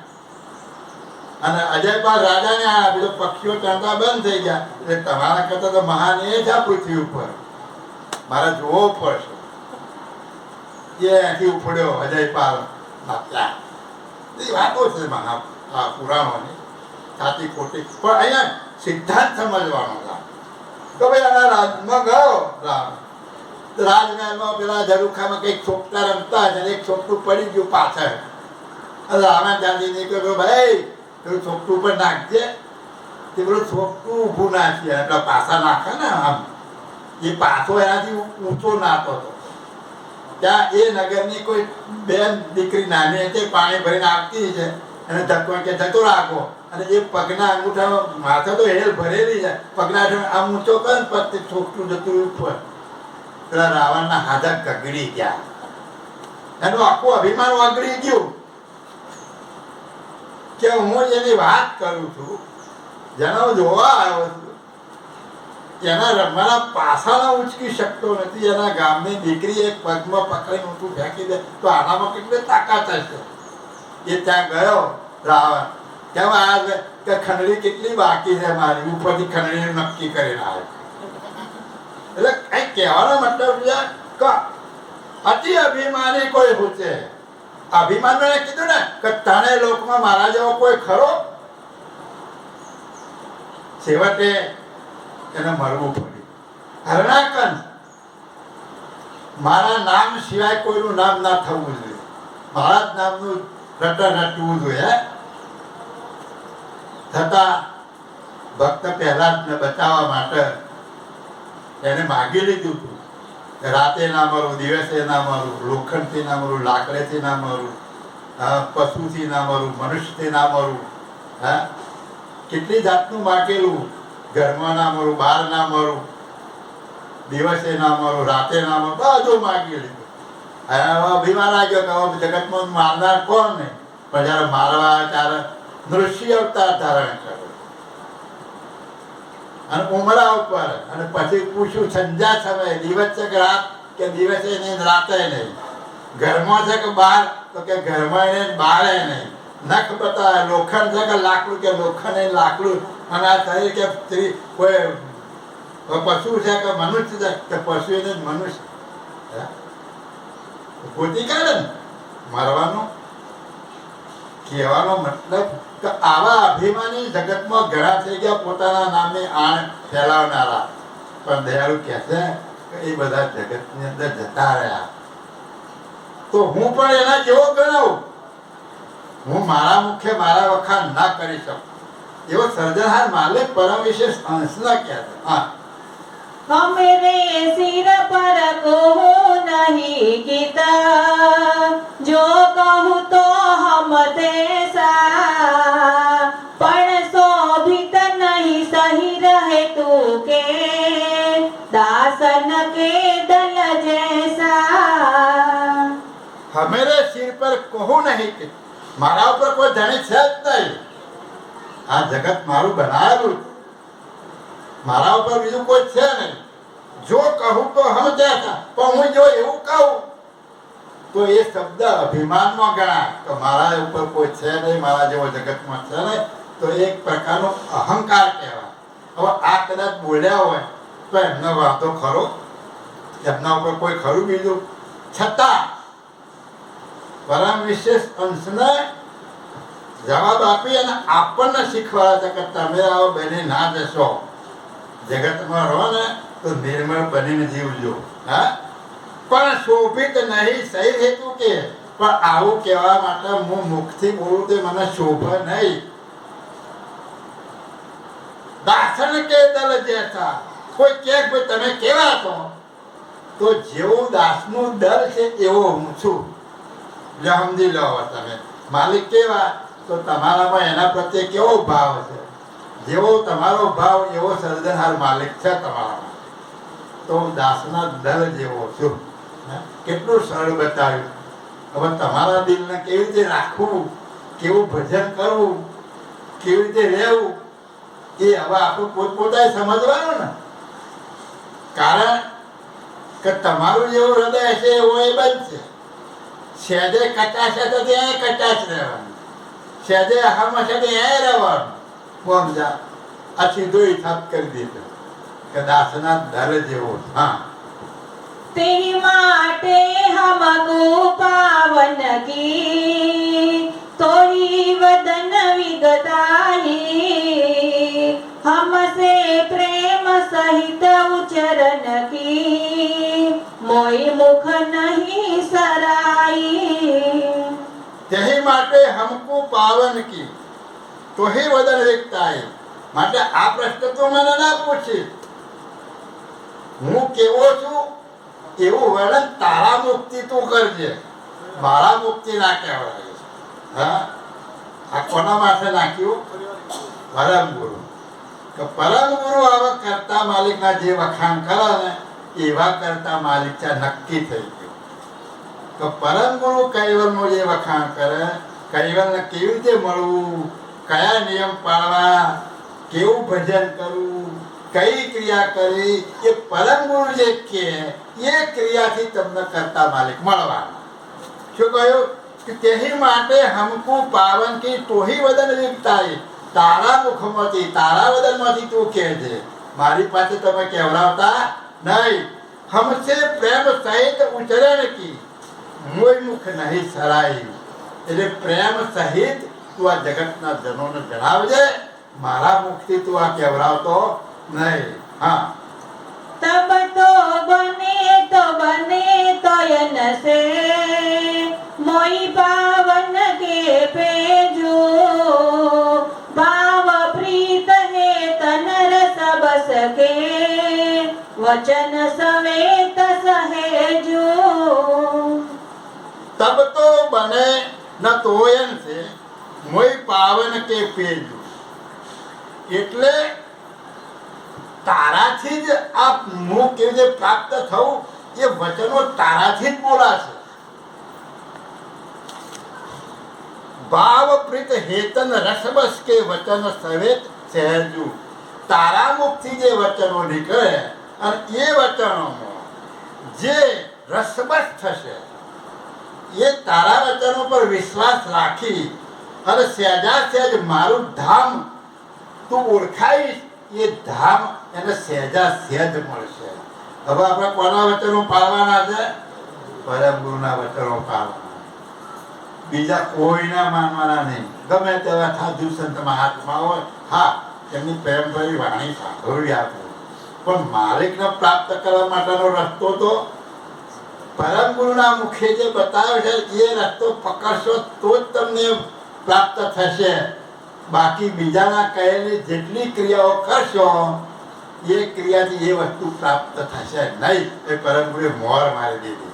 અને અજયપાલ રાજાને આ આપી તો પક્ષીઓ ચણતા બંધ થઈ ગયા. એટલે તમારા કરતા તો મહાન એ જ આ પૃથ્વી ઉપર મારે જોવો પડશે. એ અહીંથી ઉપડ્યો અજયપાલ ત્યાં. એ વાતો છે મહા પુરાણોની સાચી ખોટી. પણ અહીંયા સિદ્ધાંત સમજવાનો છે કે ભાઈ આના રાજમાં ગયો રાવણ. રાજમહેલમાં પેલા ઝરૂખામાં કંઈક છોકરા રમતા છે એક છોકરું પડી ગયું પાછળ. રાવણ જાણીને કહ્યું ભાઈ પેલું છોકરું પર નાખજે. તે પેલું છોકરું ઊભું નાખીએ એટલે પાછા નાખે ને આમ એ પાછો એનાથી ઊંચો નાતો હતો. ત્યાં એ નગરની કોઈ બેન દીકરી નાની હતી પાણી ભરીને આવતી છે અને ધક્કો કે જતો રાખો અને એ પગના અંગૂઠામાં માથે તો હેલ ભરેલી છે પગના આમ ઊંચો કરે ને પગ છોકરું જતું ઉપર. પેલા રાવણના હાથા ગગડી ગયા. એનું આખું અભિમાન ઓગળી ગયું કે હું જેની વાત કરું છું જેનો જોવા આવ્યો છું એના રમવાના પાસાના ઉચકી શકતો નથી. એના ગામની દીકરી એક પગમાં પકડીને ઊંચું ફેંકી દે તો આનામાં કેટલી તાકાત હશે. એ ત્યાં ગયો રાવણ કેમ આ કે ખંડણી કેટલી બાકી છે મારી ઉપરથી ખંડણી નક્કી કરીને આવે. એટલે કઈ કહેવાનો મતલબ છે કે અતિ અભિમાની કોઈ પૂછે. અભિમાન મેં કીધું ને કે તને લોકમાં મારા જેવો કોઈ ખરો. છેવટે એને મરવું પડ્યું. હરણાકંસ મારા નામ સિવાય કોઈનું નામ ના થવું જોઈએ. મારા જ નામનું રટન રટવું જોઈએ. છતાં ભક્ત પહેલા જ ને બચાવવા માટે એને માગી લીધું હતું રાતે ના મરું, દિવસે ના મરું, લોખંડથી ના મરું, લાકડેથી ના મરું, પશુથી ના મરું, મનુષ્યથી ના મરું. હા કેટલી જાતનું માગેલું. ઘરમાં ના મરું, બહાર ના મરું, દિવસે ના મરું, રાતે ના મરું, બધું માગી લીધું. અભિમાન આવ્યો કે હવે જગતમાં મારનાર કોણ નહીં. પણ જયારે મારવા ત્યારે નૃસિંહ અવતાર ધારણ કર્યો અને ઉમરા ઉપર. અને પછી પૂછ્યું સંધ્યા સમયે દિવસ છે કે રાત કે દિવસે નહીં રાતે નહીં. ઘરમાં છે કે બહાર તો કે ઘરમાં નહીં બહાર નહીં. નખ બતાવે લોખંડ છે કે લાકડું કે લોખંડ નહીં લાકડું. અને આ શરીર કે સ્ત્રી કોઈ પશુ છે કે મનુષ્ય છે કે પશુ એને મનુષ્ય ગોતી કાઢે ને મારવાનું. કહેવાનો મતલબ કે આવા અભિમાની જગતમાં ઘણા થઈ ગયા પોતાના નામની આણ ફેલાવનારા. પણ દયાળુ કહે છે કે એ બધા જગતની અંદર જતા રહ્યા તો હું પણ એના જેવો ગણાવું. હું મારા મુખે મારા વખાણ ના કરી શકું એવો સર્જનહાર માલિક પરમ વિશેષ અંશના કહે છે. હા हमरे सिर पर को नहीं कीता जो कहूँ तो हम तेसा पण शोभित नहीं सही रहे तू के दासन के दल जैसा. હમેરે સિર પર કહું નહીં કે મારા ઉપર કોઈ ધણી છે જ નહીં. આ જગત મારું બનાવેલું મારા ઉપર બીજું કોઈ છે નહીં. જો કહું તો હમ જૈસા પણ હું જો એવું કહું તો એ શબ્દ અભિમાનમાં ગણાય તો મારા ઉપર કોઈ છે નહીં, મારા જેવો જગતમાં છે નહીં. તો એક પ્રકારનો અહંકાર કહેવાય. હવે આ કદાચ બોલ્યા હોય તો એમનો વાતો ખરો, એમના ઉપર કોઈ ખરું બીજું. છતાં પરમ વિશેષ અંશને જવાબ આપી અને આપણને શીખવાડે છે કે તમે આવો બની ના જશો. જગતમાં રહો ને તો નિર્મળ બનીને જીવજો. હા પણ શોભિત નહીં સહી હેતુ કે પણ આવું કહેવા માટે હું મુખથી બોલું તો મને શોભે નહીં. દાસન કે દલ જેસા કોઈ કે તમે કેવા છો તો જેવું દાસનું દલ છે એવો હું છું. સમજી લો તમે માલિક કેવા તો તમારામાં એના પ્રત્યે કેવો ભાવ છે. જેવો તમારો ભાવ એવો સર્જનહાર માલિક છે તમારામાં. તો દાસના દલ જેવો છું. કેટલું સરળ બતાવ્યું. હવે તમારા દિલને કેવી રીતે રાખવું, કેવું ભજન કરવું, કેવી રીતે રહેવું એ એ હવે આપણું પોતપોતાએ સમજવાનું ને. કારણ કે તમારું જેવું હૃદય હશે એવું એ બનશે. સહેજે કચાશ હશે તો ત્યાં કચાશ રહેવાનું, સહેજે અહમ હશે તો ત્યાં રહેવાનું. કોમ જા આ સીધો હિસાબ કરી દીધો કે દાસના દર જેવો. હા, तेरी माटे हमको पावन की तोरी वदन विगताई हमसे प्रेम सहित उचरण की मोई मुख नहीं सराई. તેહી માટે હમકો પાવન કી તો હે વદન વેકતાય. માટે આ પ્રશ્ન તો મને ના પૂછી હું કેવો છું એવું વર્ણન તારા મુક્તિ તું કરજે, મારા મુક્તિ ના કહેવાય. હા, આ કોના માટે નાખ્યું? પરમ ગુરુ. કે પરમ ગુરુ આવા કરતા માલિકના જે વખાણ કરે ને એવા કરતા માલિક છે નક્કી થઈ ગયું. તો પરમ ગુરુ કૈવલનું જે વખાણ કરે, કૈવલને કેવી રીતે મળવું, કયા નિયમ પાળવા, કેવું ભજન કરવું, કઈ ક્રિયા કરી, એ પરમ ગુરુ જે કે એ ક્રિયાથી તમને કરતા માલિક મળવાના. શું કહ્યું? કે તેહી માટે હમકુ પાવન કી તોહી વદન વિકતાઈ. તારા મુખમાંથી તારા વદનમાંથી તું કહેજે, મારી પાસે તમે કહેવડાવતા નહીં. હમસે પ્રેમ સહિત ઉચરણ કી મોય મુખ નહીં સરાઈ. એટલે પ્રેમ સહિત તું આ જગતના જનોને જણાવજે, મારા મુખથી તું આ કહેવડાવતો નહીં. હા, तब तो बने तोयन से मोई पावन के पेजो भाव प्रीत है तन रस बस के वचन सवेत सहेजो. તબ તો બને ન તોયન છે મોય પાવન કે પેજુ. એટલે તારાથી જ આ મુખ કેવી રીતે પ્રાપ્ત થવું એ વચનો તારાથી જ બોલાશે. ભાવ પ્રીત હેતન રસબસ કે વચન સવેત સહેજુ. તારા મુખથી જે વચનો નીકળે અને એ વચનોમાં જે રસબસ થશે એ તારા વચનો પર વિશ્વાસ રાખી અને સહેજા સહેજ મારું ધામ તું ઓળખાઈશ, એ ધામ એને સહેજા સહેજ મળશે. હવે આપણે કોના વચનો પાળવાના છે? પરમ ગુરુના વચનો પાળવાના, બીજા કોઈના માનવાના નહીં. ગમે તેવા સાધુ સંત મહાત્મા હોય, હા એમની પ્રેમભરી વાણી સાંભળવી આપવું, પણ માલિકને પ્રાપ્ત કરવા માટેનો રસ્તો તો પરમ ગુરુના મુખે જે બતાવ્યો છે એ રસ્તો પકડશો તો જ તમને પ્રાપ્ત થશે. બાકી બીજાના કહેલી જેટલી ક્રિયાઓ કરશો એ ક્રિયાથી એ વસ્તુ પ્રાપ્ત થશે નહીં. એ પરમ ગુરુએ મોહર મારી દીધી.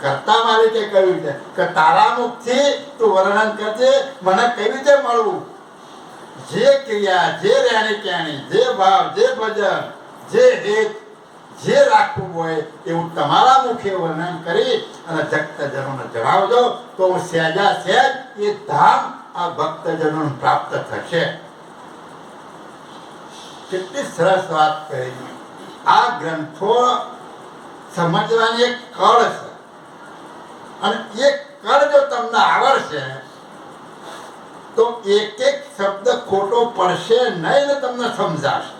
કરતા માલિકે કહ્યું છે કે તારા મુખથી તું વર્ણન કરજે મને કેવી રીતે મળવું. જે ક્રિયા, જે રહેણી કહેણી, જે ભાવ, જે ભજન, જે હેત જે રાખવું હોય એવું તમારા મુખે વર્ણન કરી અને ભક્તજનોને જણાવજો તો હું સહેજા સહેજ એ ધામ આ ભક્તજનોને પ્રાપ્ત થશે. કેટલી સરસ વાત કરી. આ ગ્રંથો સમજવાની એક કળ છે અને એ કળ જો તમને આવડશે તો એક એક શબ્દ ખોટો પડશે નહીં ને તમને સમજાશે.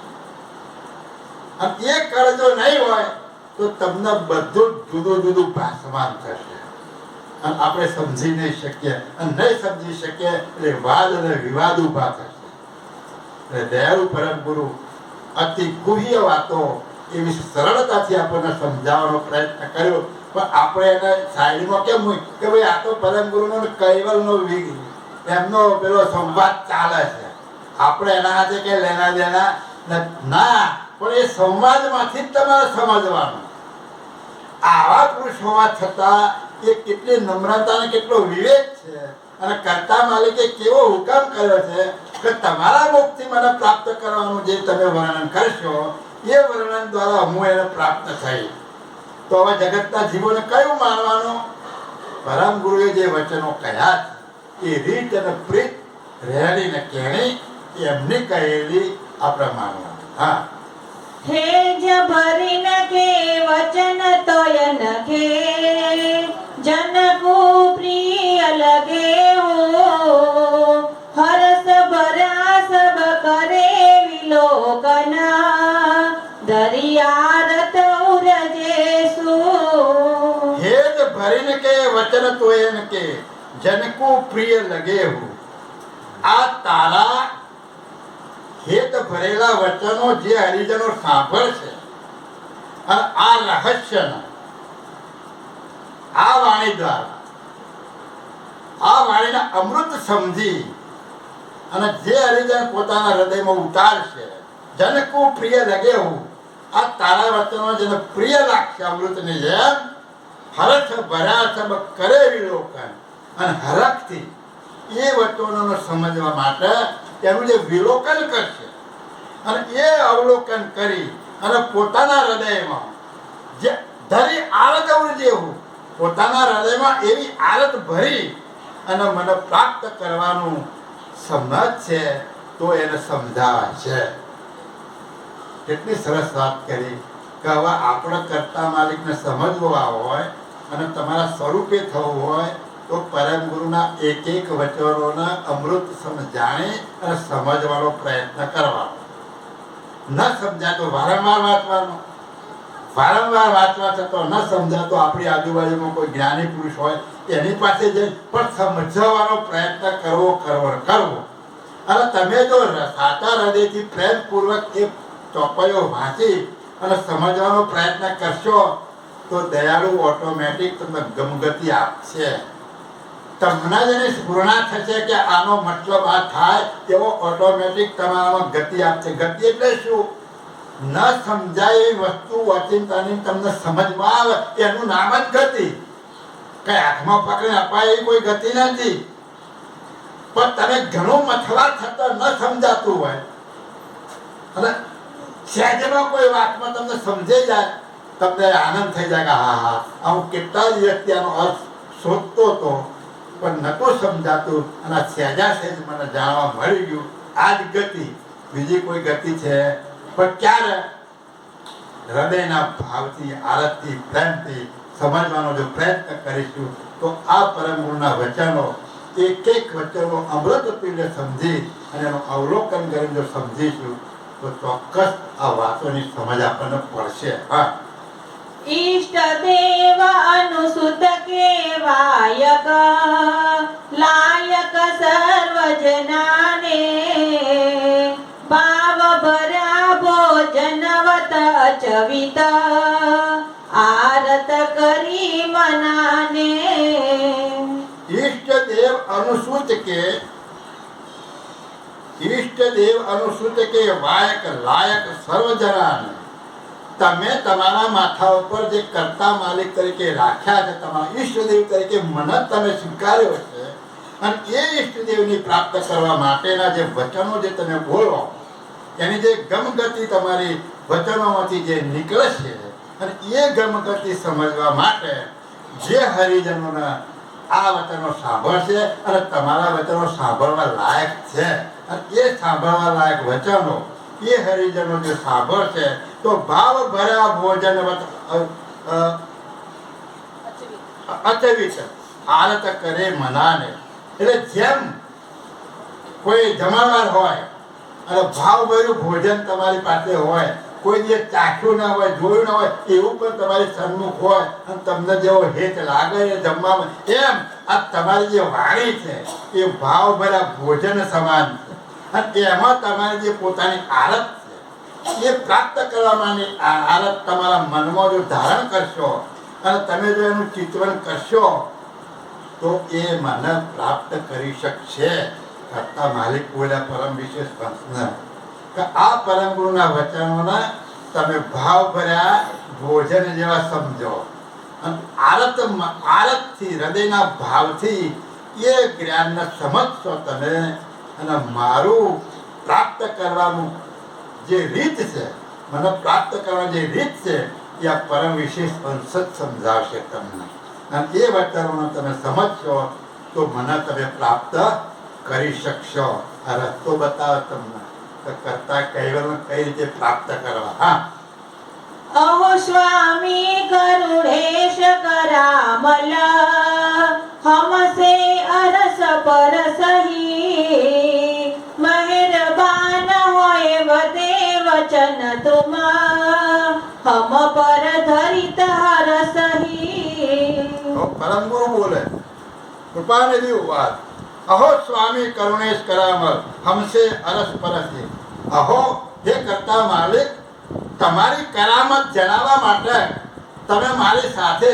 અને એ કળ જો નહીં હોય તો તમને બધું જુદું જુદું ભાસમાન થશે અને આપણે સમજી નહીં શકીએ અને નહીં સમજી શકીએ એટલે વાદ અને વિવાદ ઉભા થશે. એટલે દયાળુ પરમ ગુરુ અતિ ગુહ્ય વાતો એવી સરળતાથી આપણને સમજાવવાનો પ્રયત્ન કર્યો, પણ આપણે એને સાઈડમાં કેમ કે ભાઈ આ તો પરમ ગુરુનો કૈવલનો એમનો પેલો સંવાદ ચાલે છે, આપણે એના હાથે કઈ લેના દેના ના. પણ એ સંવાદમાંથી જ તમારે સમજવાનું. આવા પુરુષ હોવા છતાં એ કેટલી નમ્રતા અને કેટલો વિવેક છે અને કરતા માલિકે કેવો હુકમ કર્યો છે કે તમારા મુખથી મને પ્રાપ્ત કરવાનું જે તમે વર્ણન કરશો એ વર્ણન દ્વારા હું એને પ્રાપ્ત થઈ. તો હવે જગતના જીવોને કયું માનવાનું? પરમ ગુરુએ જે વચનો કહ્યા છે એ રીત અને પ્રીત રહેણી ને કહેણી એમની કહેલી આ પ્રમાણે. હા, हेज भरिन के वचन तोयन के जन को प्रिय लगे हो हर्ष भरा सब करे विलोकना दरियारत उरजेसु હેત ભરીને કે વચન તો એને કે જનકો પ્રિય લગે હું. આ તારા હેત ભરેલા વચનો જે હરિજનો સાંભળશે અને આ રહસ્યના આ વાણી દ્વારા આ વાણીના અમૃત સમજી અને જે હરિજન પોતાના હૃદયમાં ઉતારશે જનકો પ્રિય લગે હું. આ તારા વચનો જેને પ્રિય લાગશે અમૃતની જેમ હરખ ભર્યા સબ કરે વિલોકન અને હરખથી એ વચનોને સમજવા માટે એનું જે વિલોકન કરશે અને એ અવલોકન કરી અને પોતાના હૃદયમાં જે ધરી આરત જેવું પોતાના હૃદયમાં એવી આરત ભરી અને મને પ્રાપ્ત કરવાનું સમજ છે તો એને સમજાવે છે. કેટલી સરસ વાત કરી કે હવે આપણે કરતા માલિકને સમજવા હોય અને તમારા સ્વરૂપે થવું હોય તો પરમ ગુરુના એક એક વચનોને અમૃત જાણી અને સમજવાનો પ્રયત્ન કરવાનો. ન સમજાતો વારંવાર વાંચવાનો, વારંવાર વાંચવા છતાં ન સમજાતો આપણી આજુબાજુમાં કોઈ જ્ઞાની પુરુષ હોય એની પાસે જઈ પણ સમજવાનો પ્રયત્ન કરવો. અને તમે જો સાચા હૃદયથી પ્રેમપૂર્વક એ ચોપડીઓ વાંચી અને સમજવાનો પ્રયત્ન કરશો તો દયાળુ ઓટોમેટિક તમને ગમગતિ આપશે. તમને જેની સ્ફૂર્ણા થશે કે આનો મતલબ આ થાય એવો ઓટોમેટિક તમારામાં ગતિ આપશે. ગતિ એટલે શું? ન સમજાય એવી વસ્તુ ઓચિંતાની તમને સમજમાં આવે એનું નામ જ ગતિ. કઈ હાથમાં પકડીને અપાય એવી કોઈ ગતિ નથી. પણ તમે ઘણું મથવા છતાં ન સમજાતું હોય અને સહેજમાં કોઈ વાતમાં તમને સમજાઈ જાય તમને આનંદ થઈ જાય કે હા હા હું કેટલા દિવસથી આનો અર્થ શોધતો હતો પણ નહોતું સમજાતું અને સહેજા સહેજ મને જાણવા મળી ગયું. આ જ ગતિ, બીજી કોઈ ગતિ છે પણ ક્યારે? હૃદયના ભાવથી આરતથી પ્રેમથી સમજવાનો જો પ્રયત્ન કરીશું તો આ પરમ ગુરુના વચનો એક એક વચનો અમૃત પીને સમજી અને એનું અવલોકન કરીને જો સમજીશું તો ચોક્કસ આ વાતોની સમજ આપણને પડશે. હા, ઈષ્ટ દેવ અનુસુત કેવાયક લાયક સર્વજનાને ભાવ ભર્યા ભોજનવત અચવિત આરત કરી મનાને. ઈષ્ટ દેવ અનુસૂચ કે વાયક લાયક સર્વજનાને તમે તમારા માથા ઉપર જે કર્તા માલિક તરીકે રાખ્યા છે, તમારા ઈષ્ટદેવ તરીકે મને તમે સ્વીકાર્યો છે અને એ ઈષ્ટદેવની પ્રાપ્ત કરવા માટેના જે વચનો જે તમે બોલો એની જે ગમગતિ તમારી વચનોમાંથી જે નીકળે છે અને એ ગમગતિ સમજવા માટે જે હરિજનોના આ વચનો સાંભળશે અને તમારા વચનો સાંભળવા લાયક છે અને એ સાંભળવા લાયક વચનો એ હરિજનો જે સાંભળશે તો ભાવ ભર્યા ભોજન અચવિત આરત કરે મનાને. એટલે જેમ કોઈ જમાવાર હોય અને ભાવ ભર્યું ભોજન તમારી પાસે હોય, કોઈ જે ચાખ્યું ના હોય, જોયું ના હોય, એવું પણ તમારી સન્મુખ હોય અને તમને જેવો હેત લાગે એ જમવામાં, એમ આ તમારી જે વાણી છે એ ભાવ ભર્યા ભોજન સમાન છે. અને એમાં તમારી જે પોતાની આરત છે એ પ્રાપ્ત કરવાની આરત તમારા મનમાં જો ધારણ કરશો અને તમે જો એનું ચિંતન કરશો તો એ મને પ્રાપ્ત કરી શકશે. કરતા માલિક બોલ્યા પરમ વિશેષ પંથને કે આ પરમ ગુરુના વચનોને તમે ભાવ ભર્યા ભોજન જેવા સમજો અને આરતથી હૃદયના ભાવથી એ જ્ઞાનને સમજશો તમે અને મારું પ્રાપ્ત કરવાનું જે રીત છે, મને પ્રાપ્ત કરવાની જે રીત છે એ આ પરમ વિશેષ અંશ જ સમજાવશે તમને. અને એ વચનોને તમે સમજશો તો મને તમે પ્રાપ્ત કરી શકશો. આ રસ્તો બતાવે તમને કે કરતા કૈવલ્ય કઈ રીતે પ્રાપ્ત કરવા. હા, અહો સ્વામી કરુણેશ કરામલ હમસે અરસ પર સહી મહેરબાન હોય વદે વચન તુમ હમ પર ધરિત હરસહી. તો પરમ ગુરુ બોલે કૃપાનિધિ વાત. અહો સ્વામી કરુણેશ કરામલ હમસે અરસ પરસી. અહો હે કરતા માલિક, તમારી કરામત જણાવવા માટે તમે મારી સાથે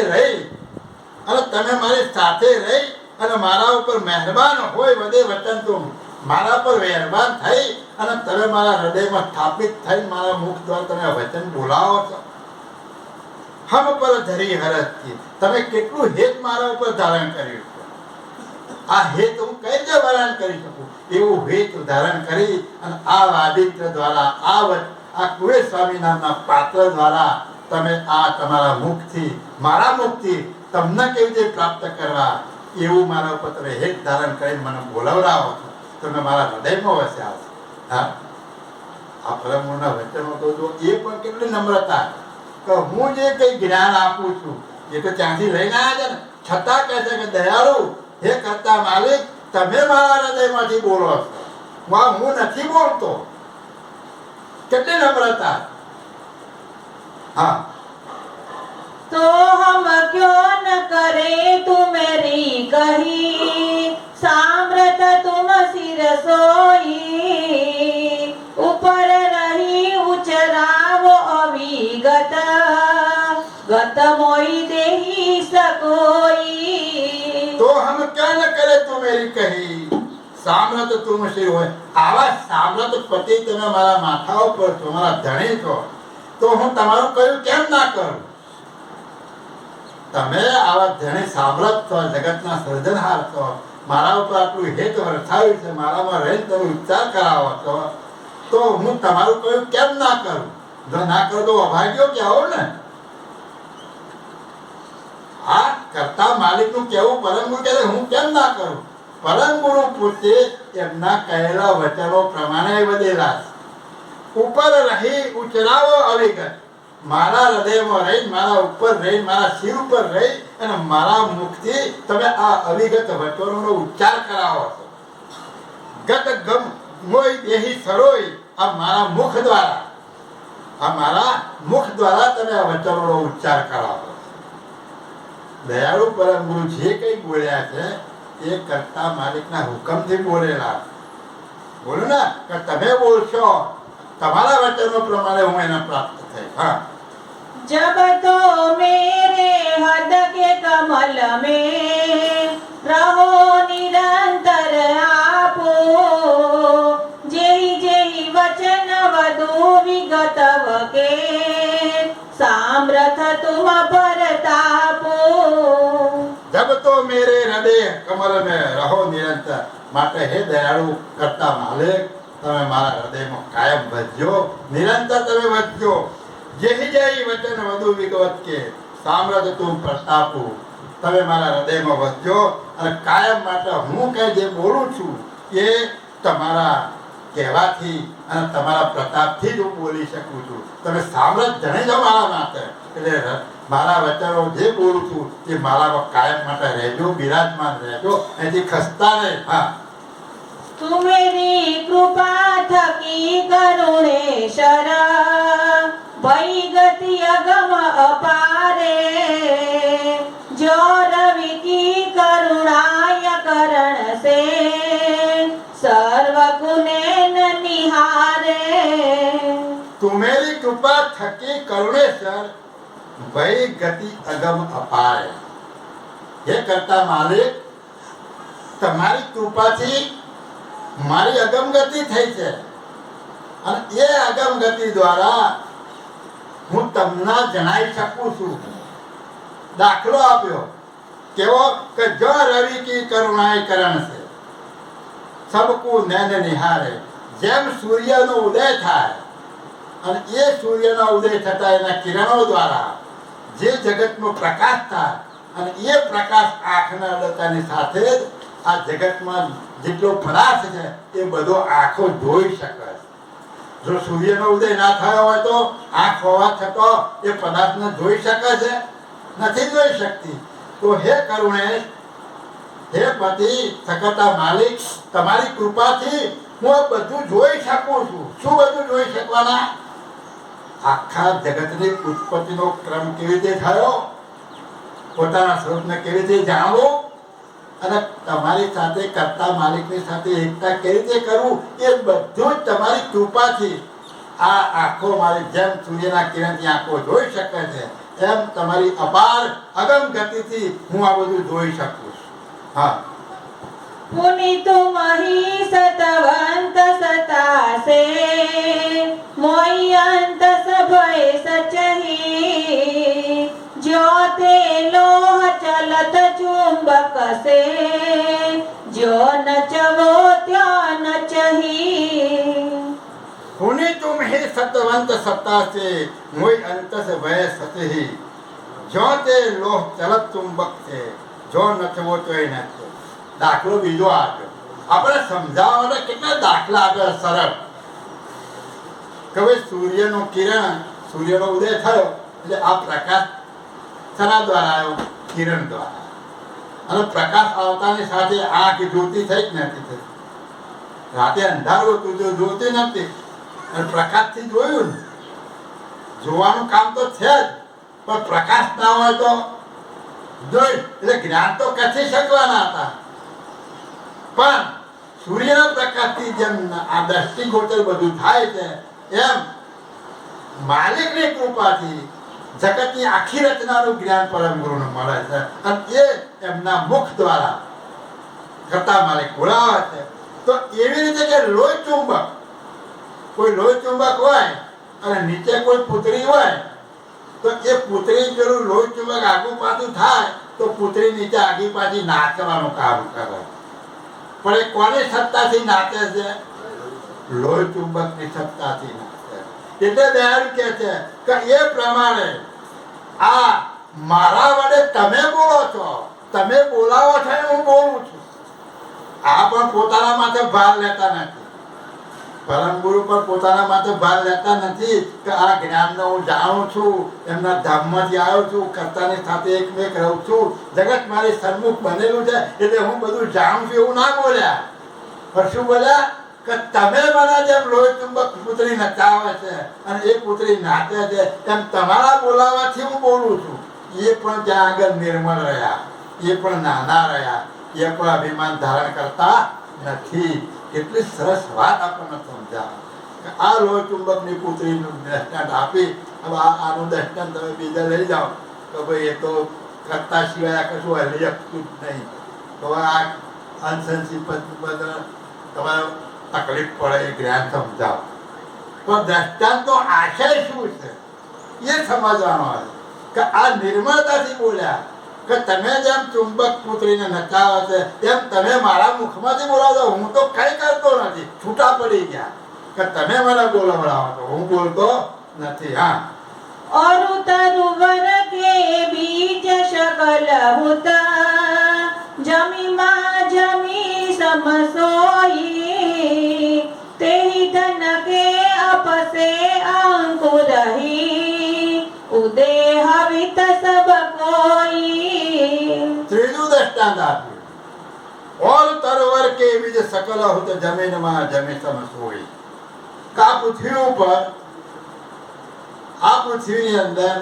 રહી અને મારા ઉપર મહેરબાન હોય વદે વચન તું મારા પર મહેરબાન થઈ અને તમે મારા હૃદયમાં સ્થાપિત થઈ મારા મુખ દ્વારા તમે વચન બોલાવો છો. હમ પર ધરી હરસથી તમે કેટલું હેત મારા ઉપર ધારણ કર્યું છે. આ હેત હું કઈ રીતે વર્ણન કરી શકું? એવું હેત ધારણ કરી અને આ વાદિત્ર દ્વારા આ કુવે સ્વામી નામના પાત્ર દ્વારા તમે આ તમારા મુખથી મારા મુખથી તમને કેવી રીતે પ્રાપ્ત કરવા એવું મારા ઉપર તમે હેત ધારણ કરીને મને બોલાવડાવો છો. તમે મારા હૃદયમાં વસ્યા છો. હા, આ પરમગુરુના વચનો તો જો એ પણ કેટલી નમ્રતા કે હું જે કઈ જ્ઞાન આપું છું એ તો ત્યાંથી લઈને આવ્યા છે ને, છતાં કહે છે કે દયાળુ હે કરતા માલિક, તમે મારા હૃદયમાંથી બોલો છો, હું નથી બોલતો. કેટલી નમ્રતા. હા, तो हम क्यों न करे तू मेरी कही साम्रत तुम सिर सोई ऊपर रही उचराव अविगत गत मोई देही सकोई. तो हम क्या न करे तू मेरी કહી સામ્રત તુમ શ્રી હોય. આવા સામ્રત પતિ તમે મારા માથા ઉપર છો, મારા ધણી છો, તો હું તમારું કહ્યું કેમ ના કરું? તમે આવા ધણી સામ્રત છો, જગતના સર્જનહાર છો, મારા ઉપર આટલું હેત વરસાવ્યું છે, મારામાં રહીને તમે ઉચ્ચાર કરાવો છો, તો હું તમારું કહ્યું કેમ ના કરું? જો ના કરું તો અભાગ્યો કહેવો ને. આ કરતા માલિકનું કહેવું પરમ ગુરુ કહે હું કેમ ના કરું? પરમ ગુરુ પોતે એમના કહેલા વચનો પ્રમાણે વધેલા ઉપર રહી ઉચરાવો અવિગત. મારા હૃદયમાં રહી, મારા ઉપર રહી, મારા શિર ઉપર રહી અને મારા મુખથી તમે આ અવિગત વચનોનો ઉચ્ચાર કરાવો છો. ગત ગમ મોય દેહી સરોય. આ મારા મુખ દ્વારા તમે આ વચનોનો ઉચ્ચાર કરાવો. દયાળુ પરમ ગુરુ જે કઈ બોલ્યા છે એ કરતા માલિકના હુકમથી બોલેલા. બોલો ને કે તમે બોલશો, તમારા વચનો પ્રમાણે હું એને પ્રાપ્ત થઈ. હા, जब तो मेरे हद के कमल में रहो निरंतर आपो जेहि जेहि वचन वधु विगतव के साम्रथ तुम परतापो. जब तो मेरे हृदय कमल में रहो निरंतर. માટે હે દયાળુ કરતા માલિક, તમે મારા હૃદયમાં કાયમ વધજો, નિરંતર તમે વધજો. જેહી જેહી વચન વધુ વિગત કે સામ્રાજ્ય તું પ્રતાપુ. તમે મારા હૃદયમાં વધજો અને કાયમ માટે હું કઈ જે બોલું છું એ તમારા કહેવાથી અને તમારા પ્રતાપથી જ હું બોલી શકું છું. તમે સામ્રાજ્ય જણી જાઓ મારા માટે. એટલે મારા વચનો જે બોલું છું એ મારામાં કાયમ માટે રહેજો, બિરાજમાન રહેજો, એથી ખસતા નહીં. હા, તું મેરી કૃપા થકી કરુણેશ્વર ભઈ ગતિ અગમ અપારે જો રવિ કી કરુણાય કરણ સે સર્વ ગુણેન નિહારે. તું મેરી કૃપા થકી કરુણેશ્વર ભઈ ગતિ અગમ અપારે. હે કરતા માલિક, તમારી કૃપાથી મારી અગમ ગતિ થઈ છે અને એ અગમ ગતિ દ્વારા હું તમને જણાવી શકું છું. દાખલો આપ્યો કેવો કે જો રવિ કી કરુણાય કરણ છે સબકુ નૈન નિહારે. જેમ સૂર્યનો ઉદય થાય અને એ સૂર્યનો ઉદય થતા એના કિરણો દ્વારા જે જગતનો પ્રકાશ થાય અને એ પ્રકાશ આંખના અડતાની સાથે જ આ જગતમાં જેટલો પદાર્થ છે એ બધો આંખો જોઈ શકે. જો સૂર્યનો ઉદય ના થયો હોય તો આંખ હોવા છતાં એ પદાર્થને જોઈ શકે છે? નથી જોઈ શકતી. તો હે કરુણેશ, હે પતિ સકતા માલિક, તમારી કૃપાથી હું આ બધું જોઈ શકું છું. શું બધું જોઈ શકવાના? આખા જગતની ઉત્પત્તિનો ક્રમ કેવી રીતે થયો, પોતાના સ્વરૂપને કેવી રીતે જાણવું, અને તમારી સાથે કરતા માલિકની સાથે એકતા કેવી રીતે કરવું, એ બધું જ તમારી કૃપાથી આ આંખો મારી જેમ સૂર્યના કિરણથી આંખો જોઈ શકે છે એમ તમારી અપાર અગમ ગતિથી હું આ બધું જોઈ શકું છું. હા. પુનિતુ મહી સતવંત સતાસે મોયંત સભય સચહી જ્યોતે લોહ ચલત ચુંબક સે જો નચવો ત્યાં નચહી. पुनि तुम ही सतवंत सत्ता से मोय अंत से भय सतही जो ते लोह चलत चुंबक से जो नचવો તો એ નચવો. દાખલો બીજો આપ્યો. આપણે સમજાવવા માટે કેટલા દાખલા આપ્યા સરળ. કે ભાઈ સૂર્યનું કિરણ, સૂર્યનો ઉદય થયો એટલે આ પ્રકાશ શેના દ્વારા આવ્યો? કિરણ દ્વારા. અને પ્રકાશ આવતાની સાથે આંખ જોતી થઈ જ નથી થઈ. રાતે અંધારું હતું જો જોતી નથી, અને પ્રકાશથી જોયું ને, જોવાનું કામ તો છે જ, પણ પ્રકાશ ના હોય તો જોઈ એટલે જ્ઞાન તો કથી શકવાના હતા. પણ સૂર્યના પ્રકાશથી જેમ આ દ્રષ્ટિગોચર બધું થાય છે એમ માલિકની કૃપાથી જગતની આખી રચનાનું જ્ઞાન પરમ ગુરુને મળે છે, અને એ એમના મુખ દ્વારા કરતા માલિક બોલાવે છે. તો એવી રીતે કે લોહી ચુંબક, કોઈ લોહી ચુંબક હોય અને નીચે કોઈ પુતળી હોય તો એ પુતળી પેલું લોહી ચુંબક આગું પાછું થાય તો પુતળી નીચે આગી પાછી નાચવાનું કામ કરે. પણ એ કોની સત્તાથી નાચે છે? લોહી ચુંબકની સત્તાથી નાચે. એટલે દયાળુ કહે છે કે એ પ્રમાણે આ મારા વડે તમે બોલો છો, તમે બોલાવો છો હું બોલું છું. આ પણ પોતાના માથે ભાર લેતા નથી. પરમ ગુરુ પર પોતાના માથે ભાર લેતા નથી કે આ જ્ઞાનને હું જાણું છું, એમના ધામમાંથી આવ્યો છું, કર્તાની સાથે એકમેક રહું છું, જગત મારી સન્મુખ બનેલું છે એટલે હું બધું જાણું છું એવું ના બોલ્યા. પણ શું બોલ્યા? કે તમે મને જેમ લોહી ચુંબક પુતળી નચાવે છે અને એ પુતળી નાચે છે એમ તમારા બોલાવાથી હું બોલું છું. એ પણ ત્યાં આગળ નિર્મળ રહ્યા, એ પણ નાના રહ્યા, એ પણ અભિમાન ધારણ કરતા નથી. કેટલી સરસ વાત આપણને સમજાવે કે આ લોહી ચુંબકની પુત્રીનું દ્રષ્ટાંત આપી. હવે આનું દ્રષ્ટાંત તમે બીજા લઈ જાઓ તો ભાઈ એ તો કરતા સિવાય કશું હલી શકતું જ નહીં. તો આ અનસંસી બધા તમારે તકલીફ પડે એ જ્ઞાન સમજાવો. પણ દ્રષ્ટાંતનો આશય શું છે એ સમજવાનો હોય કે આ નિર્મળતાથી બોલ્યા કે તમે જેમ ચુંબક પુત્રીને નચાવો છે એમ તમે મારા મુખમાંથી બોલાવો. હું તો કઈ કરતો નથી, છૂટા પડી ગયા કે તમે મને બોલાવડાવો છો, હું બોલતો નથી. હા. और तरुवन के बीज सकल होता जमी माँ जमी समसोई तेहि धन के अपसे अंकुरही उदय हवित सब कोई. ત્રીજું દ્રષ્ટાંત આપ્યું. ઓર તરવર કે બીજ સકલ હોત જમીનમાં જમી સમસોઈ. આ પૃથ્વી ઉપર, આ પૃથ્વીની અંદર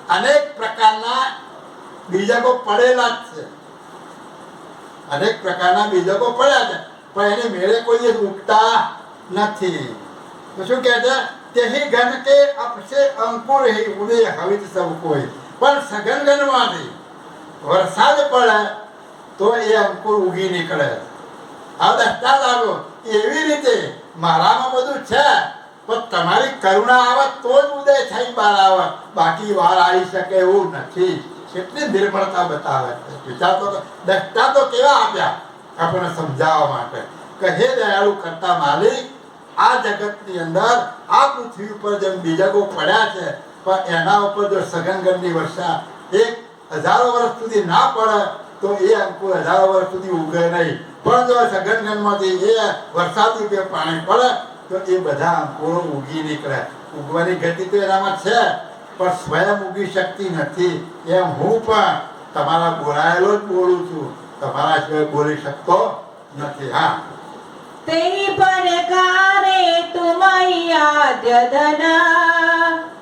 અનેક પ્રકારના બીજકો પડેલા જ છે. અનેક પ્રકારના બીજકો પડ્યા છે પણ એને મેળે કોઈ ઉગતા નથી. તો શું કહે છે? તેહી ઘન કે અપસે અંકુર હી ઉદય હવિત સબ કોઈ. પણ સઘન ઘનમાંથી વરસાદ પડે તો એ અંકુર ઉગી નીકળે. આ દસ્તા લાગો એવી રીતે મારામાં બધું છે પણ તમારી કરુણા આવે તો જ ઉદય થઈ બહાર આવે, બાકી વાર આવી શકે એવું નથી. કેટલી નિર્મળતા બતાવે છે. વિચાર તો દસ્તા તો કેવા આપ્યા આપણને સમજાવવા માટે કે હે દયાળુ કરતા માલિક, આ જગતની અંદર આ પૃથ્વી ઉપર જેમ બીજકો પડ્યા છે પણ એના ઉપર જો સઘન ગણની વર્ષા 1000 વર્ષ સુધી ના પડે તો એ અંકુર હજારો વર્ષ સુધી ઉગે નહીં. પણ જો સઘન એ વરસાદ રૂપે પાણી પડે તો એ બધા અંકુરો ઉગી નીકળે. ઉગવાની ગતિ તો એનામાં છે, પણ સ્વયં ઉગી શકતી નથી. એમ હું પણ તમારા બોલાયેલો જ બોલું છું, તમારા સિવાય બોલી શકતો નથી. હા, તેહી પરકારે તુમઈ આદ્ય ધન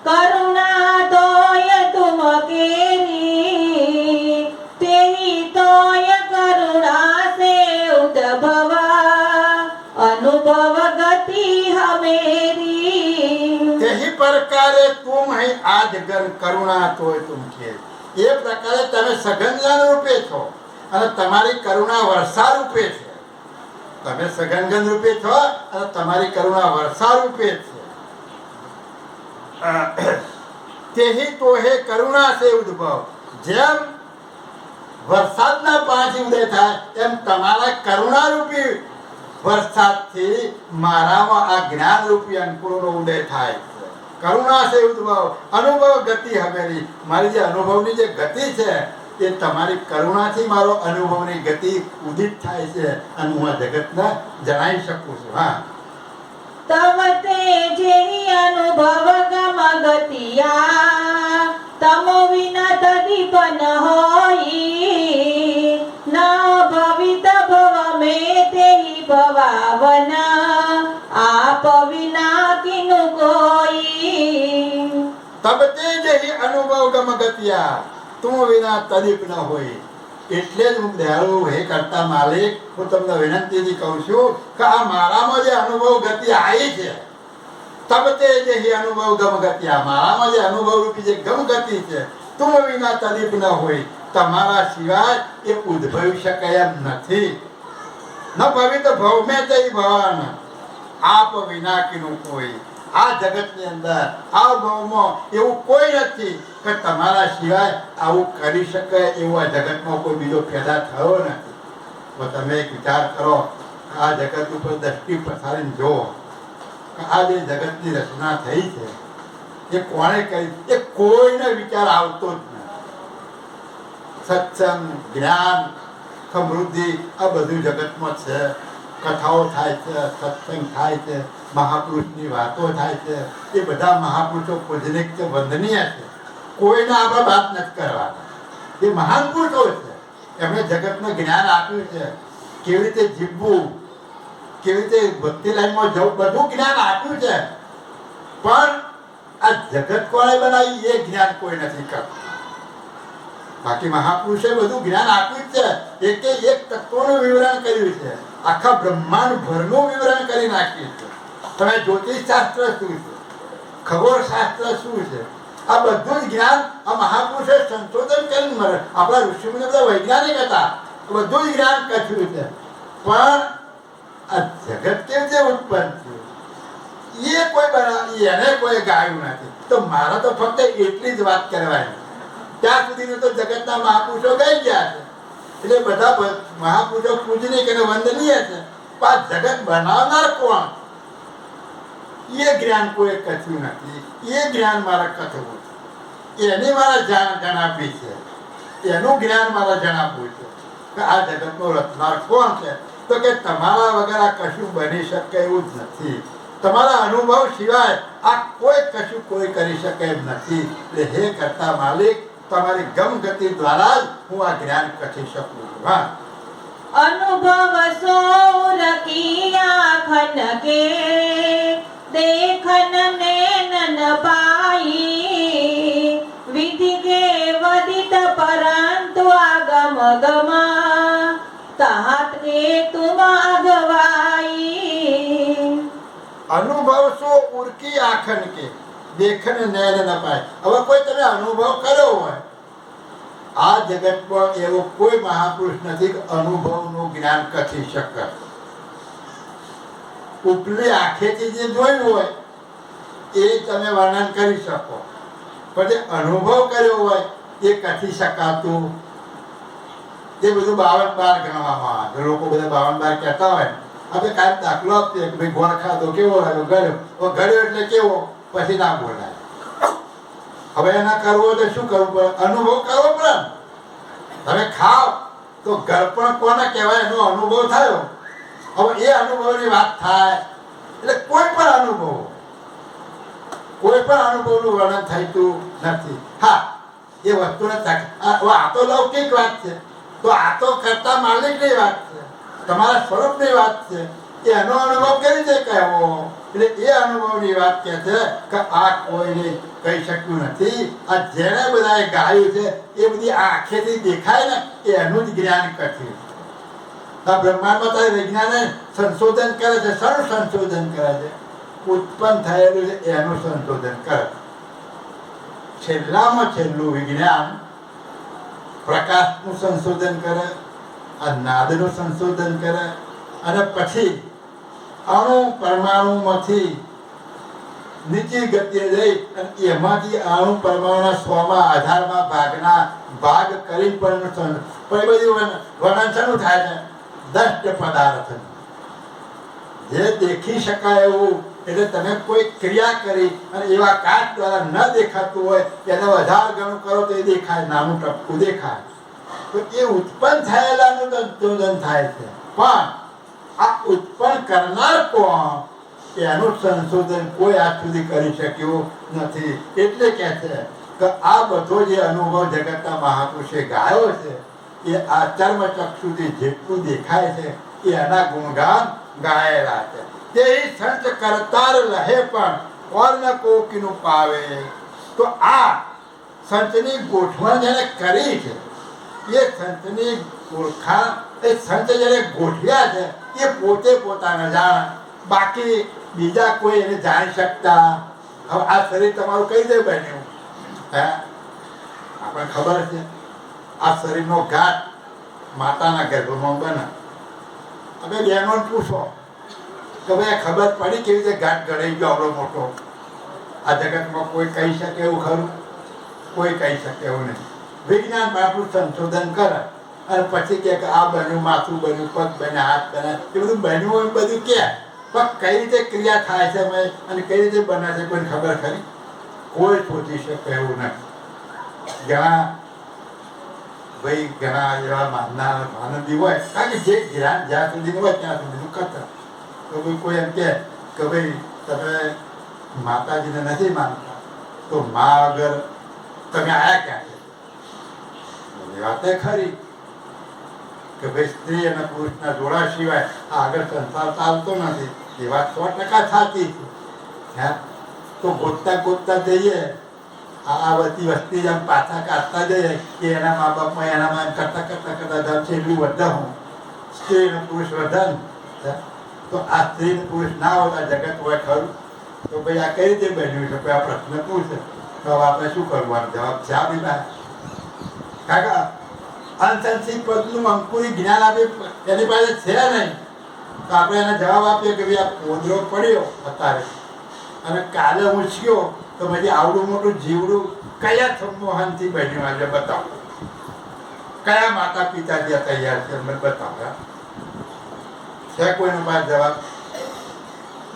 કરુણા તોય તુમ કેરી તેહી તોય કરુણા સે ઉદ્ભવા અનુભવ ગતિ હમેરી. તેહી પ્રકારે તુમ હૈ આદગન કરુણા તોય તુમ કે. એ પ્રકારે તમે સઘન રૂપે છો અને તમારી કરુણા વર્ષા રૂપે છે. તમે સઘન રૂપે છો અને તમારી કરુણા વર્ષા રૂપે છે. તેહી તોહે કરુણા સે ઉદ્ભવ. જેમ વરસાદના પાણી ઉદય થાય એમ તમારા કરુણા રૂપી વરસાદથી મારામાં આ જ્ઞાન રૂપી અંકુરનો ઉદય થાય છે. કરુણા સે ઉદ્ભવ અનુભવ ગતિ હમેરી. મારી જે અનુભવની જે ગતિ છે એ તમારી કરુણાથી મારો અનુભવની ગતિ ઉદિત થાય છે અને હું આ જગતને જણાવી શકું છું. હા, તવ તેજેહી અનુભવ ગમ ગતિયા તમો વિના તદીપન હોઈ ન ભવિત ભવ મે તેહી ભવાવન આપ વિના કિનુ કોઈ. તબ તેજેહી અનુભવ ગમ ગતિયા તું વિના તદીપ ન હોય. એટલે જ હું દયાળુ હે કરતા માલિક, હું તમને વિનંતીથી કહું છું કે આ મારામાં જે અનુભવ ગતિ આવી છે, તબ તેજેહી અનુભવ ગમ ગતિયા, મારામાં જે અનુભવ રૂપી જે ગમ ગતિ છે, તું વિના તદીપ ન હોય. તમારા સિવાય એ ઉદ્ભવી શકે એમ નથી. ન ભવિત ભવ મેં તઈ ભવાન આપ વિના કિનું કોઈ. આ જગતની અંદર આ ભાવમાં એવું કોઈ નથી કે તમારા સિવાય આવું કરી શકે એવું આ જગતમાં કોઈ બીજો પેદા થયો નથી. તો તમે એક વિચાર કરો, આ જગત ઉપર દ્રષ્ટિ પસારીને જુઓ કે આ જે જગતની રચના થઈ છે એ કોણે કરી, એ કોઈને વિચાર આવતો જ નથી. સત્સંગ, જ્ઞાન, સમૃદ્ધિ આ બધું જગતમાં છે. કથાઓ થાય છે, સત્સંગ થાય છે, મહાપુરુષની વાતો થાય છે. એ બધા મહાપુરુષો પૂજનીય છે, વંદનીય છે. કોઈને આપણે વાત નથી કરવાના. એ મહાન પુરુષો છે, એમણે જગતનું જ્ઞાન આપ્યું છે. કેવી રીતે જીવવું, કેવી રીતે ભક્તિ લાઈનમાં જવું, બધું જ્ઞાન આપ્યું છે. પણ આ જગત કોણે બનાવી એ જ્ઞાન કોઈ નથી કરતું. બાકી મહાપુરુષે બધું જ્ઞાન આપ્યું જ છે. એકે એક તત્વનું વિવરણ કર્યું છે, આખા બ્રહ્માંડ ભરનું વિવરણ કરી નાખ્યું છે. તમે જ્યોતિષ શાસ્ત્ર શું છે, ખગોળ શાસ્ત્ર શું છે, આ બધું જ જ્ઞાન આ મહાપુરુષે સંશોધન કરીને આપણા ઋષિમુનિ બધા વૈજ્ઞાનિક હતા, બધું જ જ્ઞાન કચ્યું છે. પણ આ જગત કેવી રીતે ઉત્પન્ન થયું એ કોઈ બનાવી, એને કોઈ ગાયું નથી. તો મારે તો ફક્ત એટલી જ વાત કરવાની. ત્યાં સુધીનું તો જગતના મહાપુરુષો ગઈ ગયા છે. એટલે બધા મહાપુરુષો પૂજનીય અને વંદનીય છે. પણ આ જગત બનાવનાર કોણ એ જ્ઞાન કોઈ કચ્યું નથી. એ જ્ઞાન મારા કથવું છે, એની મારા જણાવવી છે, એનું જ્ઞાન મારા જણાવવું છે કે આ જગતનો રચનાર કોણ છે. તો કે તમારા વગર આ કશું બની શકે એવું જ નથી. તમારા અનુભવ સિવાય આ કોઈ કશું કોઈ કરી શકે એમ નથી. એટલે હે કરતા માલિક, તમારી ગમ ગતિ દ્વારા જ હું આ જ્ઞાન કથી શકું છું. હા, અનુભવ સૌર કિયા ખન કે દેખન નેન પાઈ વિધિ કે વદિત પરંતુ આગમ ગમ તાત કે તુમ અગવાઈ. અનુભવ સો ઉર્કી આખન કે દેખન નૈન ન પાય. હવે કોઈ તમે અનુભવ કર્યો હોય, આ જગતમાં એવો કોઈ મહાપુરુષ નથી કે અનુભવનું જ્ઞાન કથી શકે. ઉપલી આંખેથી જે જોયું હોય એ તમે વર્ણન કરી શકો, પણ જે અનુભવ કર્યો હોય એ કથી શકાતું. એ બધું 52 ગણવામાં આવે. લોકો બધા 52 કહેતા હોય. આપણે કાંઈક દાખલો આપીએ કે ભાઈ ગોળ ખાધો કેવો લાગ્યો, ગળ્યો. ગળ્યો એટલે કેવો, પછી ના બોલાય. હવે એના કરવો તો શું કરવું પડે? અનુભવ કરવો પડે. તમે ખાઓ તો ઘડપણ કોને કહેવાય એનો અનુભવ થયો. હવે એ અનુભવની વાત થાય એટલે કોઈ પણ અનુભવનું વર્ણન થતું નથી. હા, એ વસ્તુને આ તો લૌકિક વાત છે, તો આ તો કરતા માલિકની વાત છે, તમારા સ્વરૂપની વાત છે. એનો અનુભવ કેવી રીતે કહેવો? એટલે એ અનુભવની વાત કહે છે કે આ કોઈને કહી શક્યું નથી. આ જેણે બધાએ ગાયું છે એ બધી આંખેથી દેખાય ને એનું જ જ્ઞાન કર્યું. આ બ્રહ્માંડમાં તો વિજ્ઞાને સંશોધન કરે છે, સર્વ સંશોધન કરે છે, ઉત્પન્ન થયેલું છે એનું સંશોધન કરે. છેલ્લામાં છેલ્લું વિજ્ઞાન પ્રકાશનું સંશોધન કરે, આ નાદનું સંશોધન કરે, અને પછી અણુ પરમાણુમાંથી નીચી ગતિએ જઈ અને એમાંથી અણુ પરમાણુના 100માં 1000માં ભાગ કરી પણ બધું વર્ણન શરૂ થાય છે. દષ્ટ પદાર્થ જે દેખી શકાય એવું, એટલે તમે કોઈ ક્રિયા કરી અને એવા કાચ દ્વારા ન દેખાતું હોય એને 1000 ગણું કરો તો એ દેખાય, નાનું ટપકું દેખાય. તો એ ઉત્પન્ન થયેલાનું સંશોધન થાય છે. પણ આ ઉત્પન્ન કરનાર કોણ એનું સંશોધન કોઈ આજ સુધી કરી શક્યું નથી. એટલે કહે છે કે આ બધો જે અનુભવ જગતના મહાપુરુષે ગાયો છે એ આ ચર્મચક્ષુથી જેટલું દેખાય છે એ એના ગુણગાન ગાયેલા છે. તે સંત કરતાર લહે પણ ઓર ન કોકીનું પાવે. તો આ સંતની ગોઠવણ જેને કરી છે એ સંતની ઓળખાણ એ સંત જેને ગોઠવ્યા છે એ પોતે પોતાને જાણે, બાકી બીજા કોઈ એને જાણી શકતા. હવે આ શરીર તમારું કઈ રીતે બન્યું? હે, આપણે ખબર છે આ શરીરનો ઘાટ માતાના ગર્ભમાં બને. હવે બહેનોને પૂછો કે ભાઈ ખબર પડી કેવી રીતે ઘાટ ઘડાઈ ગયો આવડો મોટો? આ જગતમાં કોઈ કહી શકે એવું ખરું? કોઈ કહી શકે એવું નહીં. વિજ્ઞાન બાપનું સંશોધન કરે અને પછી કે આ બન્યું, માથું બન્યું, પગ બન્યા, હાથ બન્યા, એ બધું બન્યું હોય બધું કે પણ કઈ રીતે ક્રિયા થાય છે અને કઈ રીતે બને છે કોઈને ખબર ખરી? કોઈ શોધી શકે એવું નથી. ઘણા એવા માનનાર આનંદી હોય, કારણ કે જે જ્ઞાન જ્યાં સુધીનું હોય ત્યાં સુધીનું કરતા. તો કોઈ એમ કે ભાઈ તમે માતાજીને નથી માનતા તો મા વગર તમે આયા ક્યાં છે? એ વાત ખરી કે ભાઈ સ્ત્રી અને પુરુષના જોડા સિવાય આગળ સંસાર ચાલતો નથી. એ વાત 100% સાચી છે. હા, તો ગોતતા જઈએ આ બધી વસ્તી જેમ પાછા કાઢતા જઈએ કે એના મા બાપમાં એનામાં કરતા છેલ્લું વધા હું સ્ત્રી અને પુરુષ વધન. તો આ સ્ત્રી અને પુરુષ ના હોતા જગત હોય ખરું? તો ભાઈ આ કઈ રીતે બન્યું છે? આ પ્રશ્ન પૂછે તો આપણે શું કરવાનું? જવાબ છે આપણી પાસે. કાકા અનસંસિત પદનું અંકુરી જ્ઞાન આપે એની પાસે છે નહીં, તો આપણે એને જવાબ આપીએ કે ભાઈ આ પોદરો પડ્યો અત્યારે અને કાલે ઉછ્યો તો પછી આવડું મોટું જીવડું કયા સંમોહનથી બન્યું? આજે બતાવો, કયા માતા પિતા જ્યાં તૈયાર છે મને બતાવો. છે કોઈનો પાસે જવાબ?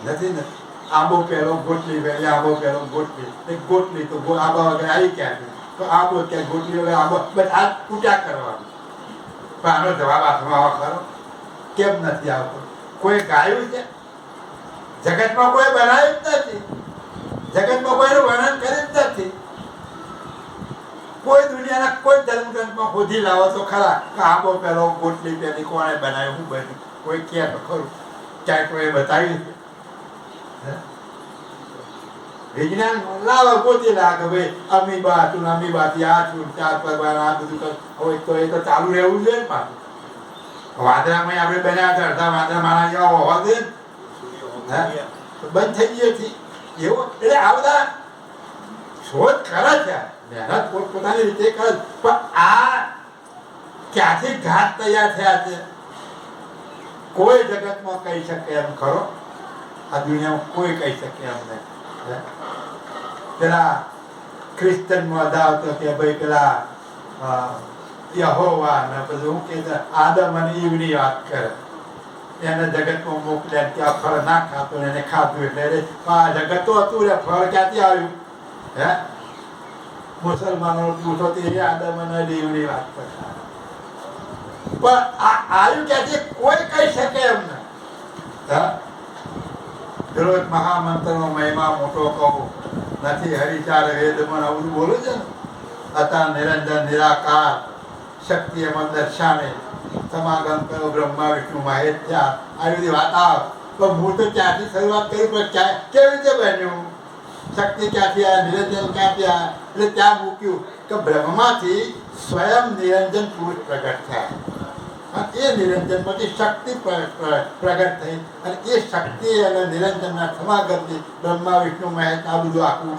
નથી ને. આંબો પહેલો ગોટલી પહેલી, આંબો પહેલો ગોટલી, ગોટલી તો આંબા વગર આવી ક્યાંથી? તો આંબો ક્યાં, ગોટલી વગર આંબો, બસ આ પૂજા કરવાનું. પણ આનો જવાબ હાથમાં આવો ખરો? કેમ નથી આવતો? કોઈ ગાયું છે? જગતમાં કોઈ બનાવ્યું જ નથી. જગતમાં કોઈનું વર્ણન કર્યું જ નથી. કોઈ દુનિયાના કોઈ ધર્મગ્રંથમાં શોધી લાવો તો ખરા કે આંબો પહેલો ગોટલી પહેલી કોણે બનાવ્યું, શું બન્યું? કોઈ કહે તો ખરું? ક્યાંય કોઈ બતાવ્યું છે? વિજ્ઞાન લાવો ગોતી લાગે ભાઈ અમીબા હતું, અમીબાથી આ છું, 4 પગવાર આ બધું કર. હવે તો એ તો ચાલુ રહેવું જોઈએ ને પાછું. વાદળામાં આપણે બન્યા હતા, અડધા વાદળા મારા જેવા હોવા દે બંધ થઈ ગયો છે એવું. એટલે આ બધા શોધ કરે છે, મહેનત પોતપોતાની રીતે કરે, પણ આ ક્યાંથી ઘાટ તૈયાર થયા છે કોઈ જગતમાં કહી શકે એમ ખરો? આ દુનિયામાં કોઈ કહી શકે એમ નહીં. પેલા ક્રિશ્ચનમાં અદાવતો કે ભાઈ પેલા યહોવા ને બધું શું કે આદમ અને ઈવની વાત કરે, એને જગતમાં મોકલ્યા કે આ ફળ ના ખાતો એને ખાધું એટલે આ જગત તો હતું રે, ફળ ક્યાંથી આવ્યું? હે, મુસલમાનો પૂછો તે આદમ અને ઈવની વાત કરતા. પણ આ આવ્યું ક્યાંથી કોઈ કહી શકે એમ નહીં. હા, દરરોજ મહામંત્રનો મહિમા મોટો કહું નથી, હરિચાર વેદમાં આવું બોલું છે ને, હતા નિરંજન નિરાકાર શક્તિ એમાં દર્શાને સમાગમ કરો બ્રહ્મા વિષ્ણુ મહેશ થયા, આવી બધી વાત આવે. પણ હું તો ત્યાંથી શરૂઆત કરી, પણ કેવી રીતે બન્યું? શક્તિ ક્યાંથી આવ્યા, નિરંજન ક્યાંથી આવ્યા? એટલે ત્યાં મૂક્યું કે બ્રહ્માથી સ્વયં નિરંજન પુરુષ પ્રગટ થયા, અને એ નિરંજનમાંથી શક્તિ પ્રગટ થઈ, અને એ શક્તિ અને નિરંજનના સમાગમથી બ્રહ્મા વિષ્ણુ મહેશ આ બધું આખું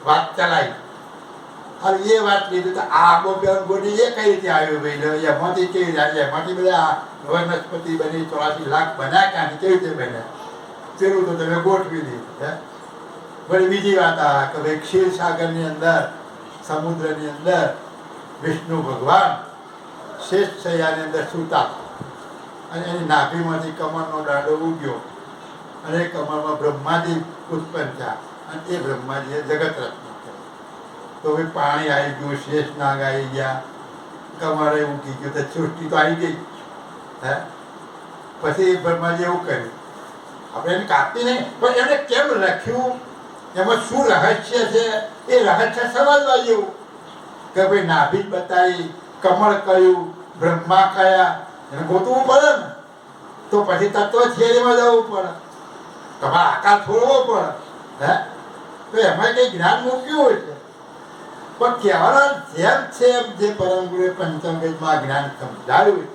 વાત ચલાવી. અને એ વાત લીધી તો આ ગોડી એ કઈ રીતે આવ્યું ભાઈ? એમાંથી કેવી રીતે આવ્યા? એમાંથી બધા વનસ્પતિ બની 84 લાખ બન્યા ક્યાંથી, કેવી રીતે બન્યા? પેલું તો તમે ગોઠવી દીધું. વળી બીજી વાત આ કે ભાઈ ક્ષીરસાગરની અંદર, સમુદ્રની અંદર વિષ્ણુ ભગવાન શેષ શૈયાની અંદર સૂતા, અને એની નાભીમાંથી કમળનો દાંડો ઉગ્યો, અને એ કમળમાં બ્રહ્માજી ઉત્પન્ન થયા, અને એ બ્રહ્માજીએ જગત રચના કરી. તો ભાઈ પાણી આવી ગયું, શેષ નાગ આવી ગયા, કમળે ઉગી ગયું, તો સૃષ્ટિ તો આવી ગઈ. હે, પછી બ્રહ્માજી એવું કર્યું, આપણે એને કાપી નહીં, પણ એને કેમ લખ્યું, એમાં શું રહસ્ય છે, એ રહસ્ય સમજવા જેવું. કે ભાઈ નાભી બતાવી, કમળ કયું, બ્રહ્મા કયા, એને ગોતવું પડે ને. તો પછી તત્વ થિયરીમાં જવું પડે, તમારે આકાર છોડવો પડે. હે, તો એમાં કઈ જ્ઞાન મૂક્યું હોય છે, પણ કહેવાના જેમ છે એમ જે પરમ ગુરુએ પંચમવેદમાં જ્ઞાન સમજાવ્યું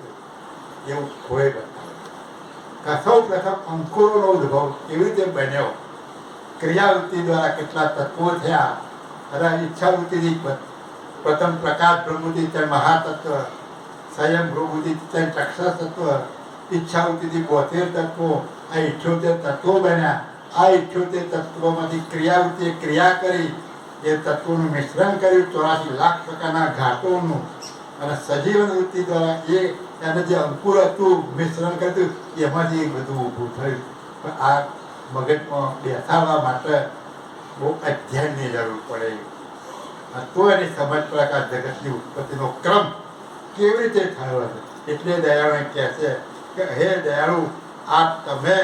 છે એવું કોઈ બતાવ્યું. સૌ પ્રથમ અંકુરોનો ઉદ્ભવ કેવી રીતે બન્યો, ક્રિયાવૃત્તિ દ્વારા કેટલા તત્વો થયા, અને ઈચ્છાવૃત્તિથી પ્રથમ પ્રકાશ બ્રહ્મુતિ મહાતત્વ, સંયમ બ્રહ્મુતિ ચક્ષસ તત્વ, ઈચ્છાવૃત્તિથી 72 તત્વો, આ 78 તત્વો બન્યા. આ 78 તત્વોમાંથી ક્રિયાવૃત્તિએ ક્રિયા કરી, એ તત્વોનું મિશ્રણ કર્યું 84 લાખ પ્રકારના ઘાટોનું, અને સજીવન વૃત્તિ દ્વારા એને જે અંકુર હતું મિશ્રણ કર્યું, એમાંથી બધું ઊભું થયું. પણ આ મગજમાં બેસાડવા માટે બહુ અધ્યયનની જરૂર પડે, તો એની સમજ પ્રકાર જગતની ઉત્પત્તિનો ક્રમ કેવી રીતે થયો છે. એટલે દયાળુ કહે છે કે હે દયાળુ, આ તમે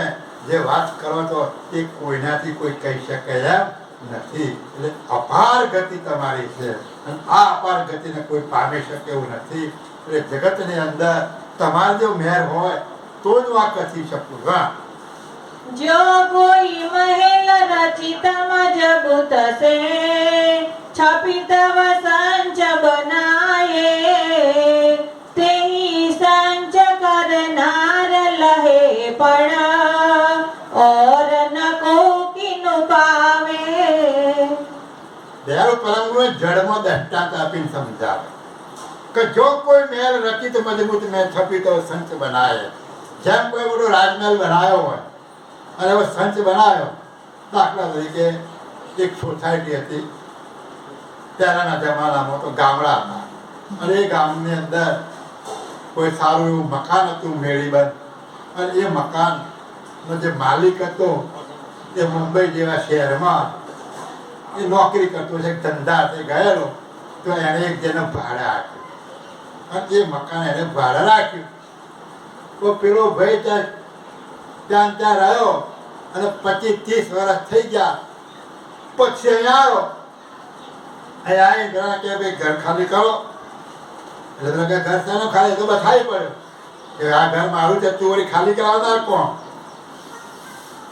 જે વાત કરો છો એ કોઈનાથી કોઈ કહી શકે એમ નથી. એટલે અપાર ગતિ તમારી છે, અને આ અપાર ગતિને કોઈ પામી શકે એવું નથી. એટલે જગતની અંદર તમારે જો મેર હોય તો જ આ કથી શકું. હા, જો કોઈ મહેલ રચિત મજબૂત સે, છપિત સંચ બનાયે, તેહી સંચ કરનાર લહે પણ, ઓર ન કો કિનુ પાવે. દયાળુ પરમ ગુરુએ જળમાં દૃષ્ટાંત આપીને સમજાવે કે જો કોઈ મહેલ રચિત મજબૂત મેં છપિતો સંચ બનાવે. જેમ કોઈ મોટો રાજમહેલ બનાવ્યો હોય અને એવો સંચ બનાવ્યો, દાખલા તરીકે એક સોસાયટી હતી પહેલાના જમાનામાં, તો ગામડા હતા, અને એ ગામની અંદર કોઈ સારું એવું મકાન હતું મેળીબંધ, અને એ મકાનનો જે માલિક હતો એ મુંબઈ જેવા શહેરમાં એ નોકરી કરતો છે, ધંધાથી ગયેલો. તો એણે એક જેને ભાડે આપ્યું, અને એ મકાન એને ભાડે રાખ્યું. તો પેલો ભાઈ ત્યાં રહ્યો, અને 25-30 વર્ષ થઈ ગયા. પછી અહીંયા આવ્યો, અહીંયા કે ભાઈ ઘર ખાલી કરો. એટલે કે ઘર શાનો ખાલી? તો બતાવી પડ્યો કે આ ઘર મારું છે, તું વળી ખાલી કરાવનાર કોણ?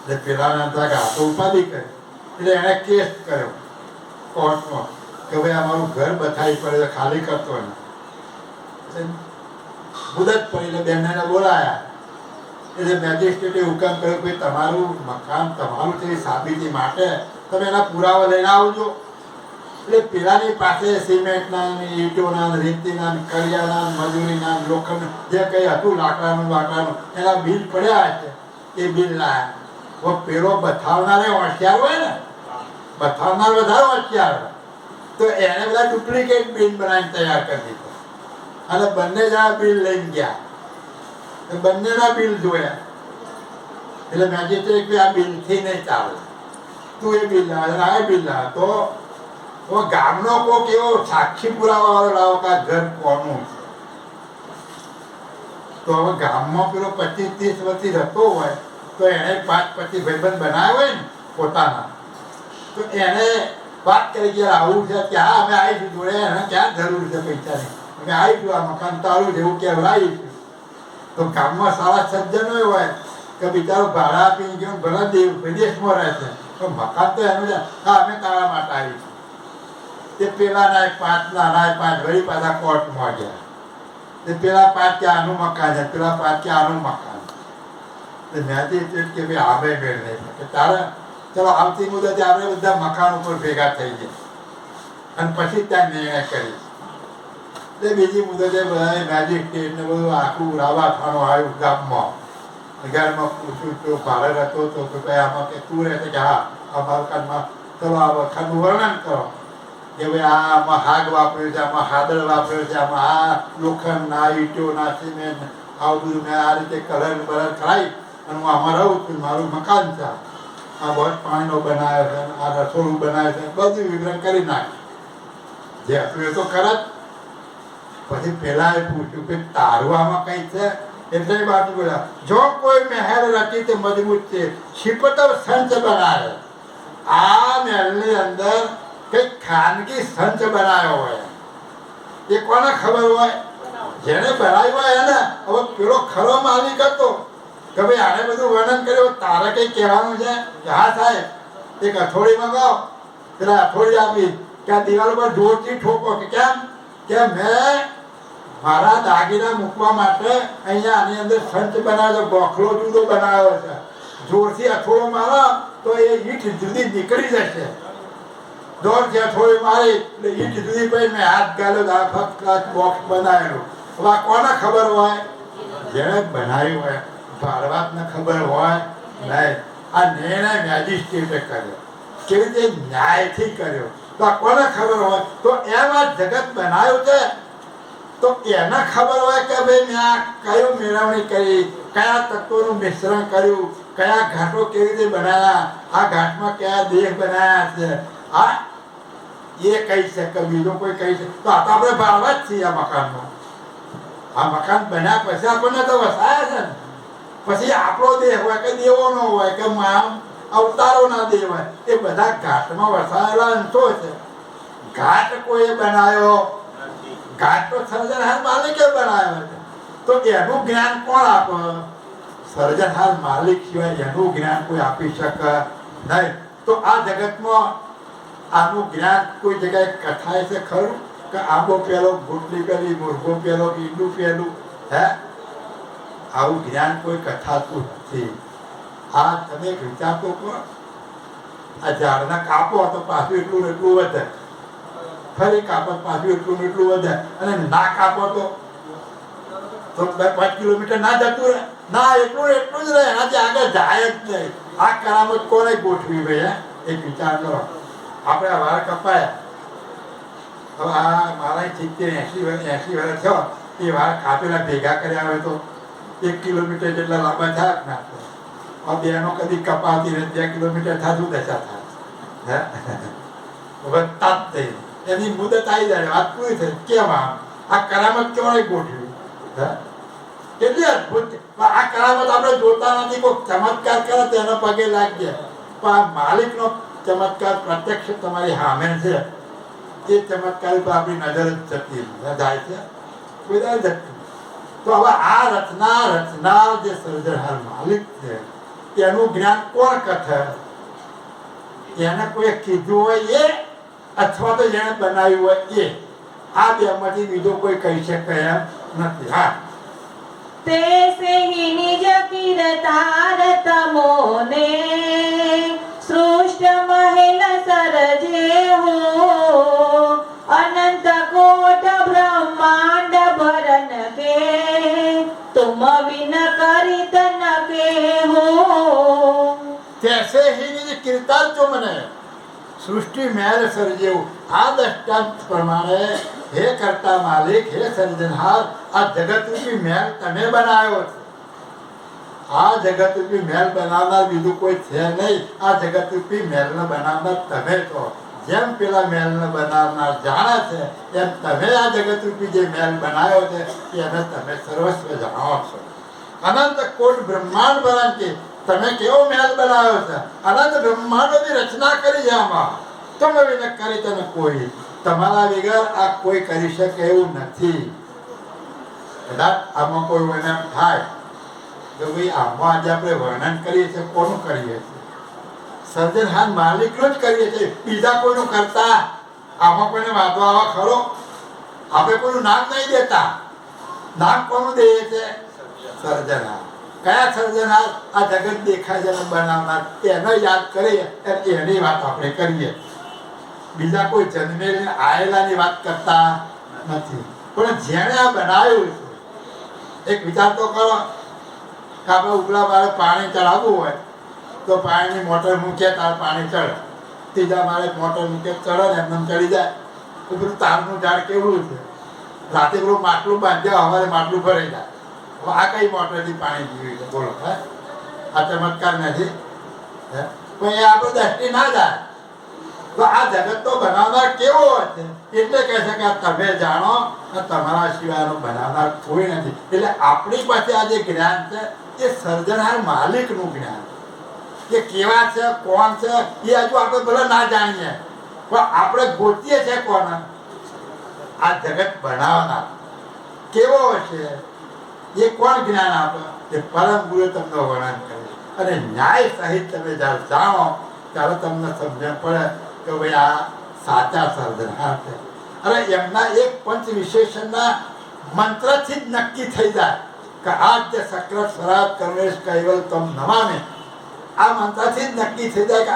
એટલે પેલા તો ઉપાધિ કરી. એટલે એણે કેસ કર્યો કોર્ટમાં કે ભાઈ અમારું ઘર બતાવી પડે, ખાલી કરતો નહીં. મુદત પડી એટલે બેનને બોલાયા. એટલે મેજિસ્ટ્રેટે હુકમ કર્યો કે તમારું મકાન તમારું છે સાબિતી માટે તમે એના પુરાવા લઈને આવજો. એટલે પેલાની પાસે સિમેન્ટના, ઈંટોના, રેતીના, કડિયાના, મજૂરીના, લોખંડ જે કંઈ હતું લાકડાનું એના બિલ પડ્યા છે. એ બિલ લાયા. પેલો બતાવનારે હોશિયાર હોય ને, બતાવનાર વધારે હોશિયાર હોય, તો એને બધા ડુપ્લિકેટ બિલ બનાવીને તૈયાર કરી દીધો, અને બંને જણા બિલ લઈને ગયા. બંનેના બિલ જોયા. એટલે મેજિસ્ટ્રેટ આ બિલથી નહીં ચાલે, તું એ બિલ લાવે, આ બિલ લાવે. તો ગામનો કોક એવો સાક્ષી પુરાવા વાળો લાવો કે આ ઘર કોનું છે. તો હવે ગામમાં પેલો 25-30 વર્ષથી રહેતો હોય તો એને 5-25 ભાઈબંધ બનાવ્યો હોય ને પોતાના, તો એને વાત કરી કે આવું છે, ક્યાં અમે આવીશું જોડે, એને ક્યાં જરૂર છે પૈસાની, અમે આવીશું, આ મકાન તારું જેવું કહેવાય. તો ગામમાં સારા સજ્જનો હોય કે બિચારો ભાડા આપી ગયો ઘણા વિદેશમાં રહે છે, તો મકાન તો એનું છે, હા અમે તારા માટે આવીશું. તે પેલા ના 5 ના 5 વળી પાછા કોર્ટમાં ગયા. તે પેલા 5 કે આનું મકાન છે, પેલા 5 કે આનું મકાન. તો મેં કે ભાઈ આવે મેળ નહીં કે તારે ચલો આવતી મુદતે આપણે બધા મકાન ઉપર ભેગા થઈ ગયા અને પછી ત્યાં નિર્ણય કરીશ. તે બીજી મુદતે બધા મેજિસ્ટ્રેટ ને બધું આખું રાવાખાનું આવ્યું ગામમાં. ઘરમાં પૂછ્યું તો ભાડે હતો તો ભાઈ આમાં કે તું રહેશે કે હા આ મકાનમાં, ચલો આ વખાનું વર્ણન કરો કે ભાઈ આમાં હાગ વાપર્યું છે, આમાં હાદળ વાપર્યો છે, આમાં આ લોખંડના ઈંટોના સિમેન્ટ આવું બધું મેં આ રીતે કલર બલર કરાવી અને હું આમાં રહું છું, મારું મકાન છે, આ બહુ પાણીનો બનાવ્યો છે, આ રસોડું બનાવ્યું છે, બધું વિવરણ કરી નાખ્યું. જે હતું એ તો કરત. પછી પેલા એ પૂછ્યું કે તારું આમાં કઈ છે, એટલે એ બાજુ બોલ્યા જો કોઈ મહેલ રચી તે મજબૂત છે, શિપતર સંચ બનાવે. આ મહેલની અંદર કઈક ખાનગી સંચ બનાવ્યો હોય, એ કોને ખબર હોય? જેને બનાવ્યો હોય એને. હવે પેલો ખરો માલિક હતો કે ભાઈ આને બધું વર્ણન કર્યું, તારે કઈ કહેવાનું છે કે હા સાહેબ એક હથોડી મંગાવો. પેલા હથોડી આપી કે આ દિવાલ પર જોરથી ઠોકો. કે કેમ? કે મેં મારા દાગીના મૂકવા માટે અહીંયા આની અંદર સંચ બનાવ્યો છે, ગોખલો જુદો બનાવ્યો છે, જોરથી હથોડો મારો તો એ ઈંટ જુદી નીકળી જશે. જોરથી હથોડી મારી એટલે ઈંટ જુદી પડી, મેં હાથ ગાલ્યો, આ ફર્સ્ટ ક્લાસ બોક્સ બનાવેલું. હવે આ કોને ખબર હોય? જેણે બનાવ્યું હોય. ભારવાતને ખબર હોય નહીં. આ નિર્ણય મેજિસ્ટ્રેટે કર્યો, કેવી રીતે ન્યાયથી કર્યો, તો આ કોને ખબર હોય? તો એમ આ જગત બનાવ્યું છે તો એને ખબર હોય કે ભાઈ મેં આ કયું મેળવણી કરી, કયા તત્વોનું મિશ્રણ કર્યું, કયા ઘાટો કેવી રીતે બનાવ્યા, આ ઘાટમાં કયા દેહ બનાવ્યા છે, આ એ કહી શકે, બીજો કોઈ કહી શકે. તો આ તો આપણે ભાળવા જ છીએ આ મકાનમાં. આ મકાન બન્યા પછી આપણને તો વસાયા છે ને. પછી આપણો દેહ હોય કે દેવોનો હોય કે અવતારોના દેહ હોય, એ બધા ઘાટમાં વસાયેલા અંશો છે. ઘાટ કોઈ બનાવ્યો, ઘાટ તો સર્જનહાર માલિકે બનાવ્યો છે. તો એનું જ્ઞાન કોણ આપે? સર્જનહાર માલિક સિવાય એનું જ્ઞાન કોઈ આપી શકે નહીં. તો આ જગતમાં આનું જ્ઞાન કોઈ જગ્યાએ કથાય છે ખરું કે આંબો પેલો, ગુટલી પેલી, મુરઘો પેલો, ઈંડું પેલું? હે, આવું જ્ઞાન કોઈ કથાતું નથી. આ તમે વિચારતો કહો, આ ઝાડના કાપો તો પાછું એટલું એટલું વધે, ફરી કાપો પાછું એટલું એટલું વધે, અને ના કાપો તો 5 કિલોમીટર ના જતું રહે, ના એટલું એટલું જ રહે, એનાથી આગળ જાય જ નહીં. આ કરામત કોને ગોઠવી ભાઈ? એક વિચાર કરો. આપણે આ વાળ કપાયા, હવે આ મારા 70-80 વર્ષ થયો, એ વાળ કાપેલા ભેગા કર્યા હોય તો 1 કિલોમીટર જેટલા લાંબા થાય ના? આ બેનો કદી કપાતી રહે, 2 કિલોમીટર થતું દશા થાય, વધતા જ થઈ, એની મુદત આવી જાય, વાત પૂરી થઈ. કેમ આ કરામત કેવાય ગોઠવી? કેટલી અદભુત! આ કરામત આપણે જોતા નથી, કોઈ ચમત્કાર કરે તો એનો પગે લાગી જાય, પણ આ માલિકનો ચમત્કાર પ્રત્યક્ષ તમારી સામે છે. એ ચમત્કાર તો આપણી નજર જ જતી જાય છે, કોઈ જતી. તો હવે આ રચનાર જે સર્જનહાર માલિક છે એનું જ્ઞાન કોણ કથે? એને કોઈ કીધું હોય એ, અથવા તો જેને બનાવ્યું હોય એ. આ બેમાંથી બીજો કોઈ કહી શકે એમ નથી. હા, તે નિજ કિરતાર તમોને સૃષ્ટ મહેલ સરજે હો, અનંત કોટ બ્રહ્માંડ ભરન કે तुम बिन करित न के हो. कैसे ही निज कीर्तार जो મને સૃષ્ટિ મેલ સર્જેવું. આ દ્રષ્ટાંત પ્રમાણે હે કરતા માલિક, હે સર્જનહાર, આ જગત રૂપી મેલ તમે બનાવ્યો છે. આ જગત રૂપી મેલ બનાવનાર બીજું કોઈ છે નહીં. આ જગત રૂપી મેલને બનાવનાર તમે છો. જેમ પેલા મહેલને બનાવનાર જાણે છે એમ તમે આ જગતરૂપી જે મહેલ બનાવ્યો છે એને તમે સર્વસ્વ જાણો છો. અનંત કોટ બ્રહ્માંડ બનાવતી તમે કેવો મહેલ બનાવ્યો છે. અનંત બ્રહ્માંડોની રચના કરી છે આમાં. તમે વિને કરી તમે કોઈ તમારા વગર આ કોઈ કરી શકે એવું નથી. કદાચ આમાં કોઈ વર્ણન થાય તો ભાઈ આમાં આજે આપણે વર્ણન કરીએ છીએ કોનું કરીએ છીએ? સર્જનહાર માલિકનું જ કરીએ છીએ, બીજા કોઈનું કરતા. આમાં કોઈને વાંધો આવા ખરો? આપણે કોઈનું નામ નહીં દેતા. નામ કોનું દઈએ છે? સર્જનહાર. કયા સર્જનહાર? આ જગત દેખાય છે બનાવનાર એને યાદ કરીએ એની વાત આપણે કરીએ. બીજા કોઈ જન્મેલી આયેલાની વાત કરતા નથી. પણ જેણે આ બનાવ્યું છે એક વિચાર તો કરો કે આપણે ઉપલા મારે પાણી ચડાવવું હોય તો પાણીની મોટર મૂકીએ તાર પાણી ચડે. ત્રીજા મારે મોટર મૂકીએ ચડે ને એમને ચડી જાય. પેલું તારનું ઝાડ કેવું છે, રાતે પેલું માટલું બાંધ્યા સવારે માટલું ભરાઈ જાય. હવે આ કઈ મોટરથી પાણી પીવી છે બોલો? હે આ ચમત્કાર નથી? હે પણ એ આપણે દ્રષ્ટિ ના જાય. તો આ જગત તો બનાવનાર કેવો હશે એટલે કહે છે કે તમે જાણો તમારા સિવાયનો બનાવનાર કોઈ નથી. એટલે આપણી પાસે આ જે જ્ઞાન છે એ સર્જનહાર માલિકનું જ્ઞાન. એ કેવા છે, કોણ છે એ હજુ આપણે ભલે ના જાણીએ પણ આપણે ગોતીએ છે કોણ? આ જગત બનાવનાર કેવો હશે એ કોણ જ્ઞાન આપે? એ પરમ ગુરુએ તમને વર્ણન કર્યું. અને ન્યાય સહિત તમે જ્યારે જાણો ત્યારે તમને સમજણ પડે કે ભાઈ આ સાચા સર્જનહાર છે. અરે એમના એક પંચ વિશેષણના મંત્રથી જ નક્કી થઈ જાય કે આદ્ય સક્ર સ્વરાજ કર્મેશ કૈવલ તમ નમામે. આ મંત્રથી જ નક્કી થઈ જાય કે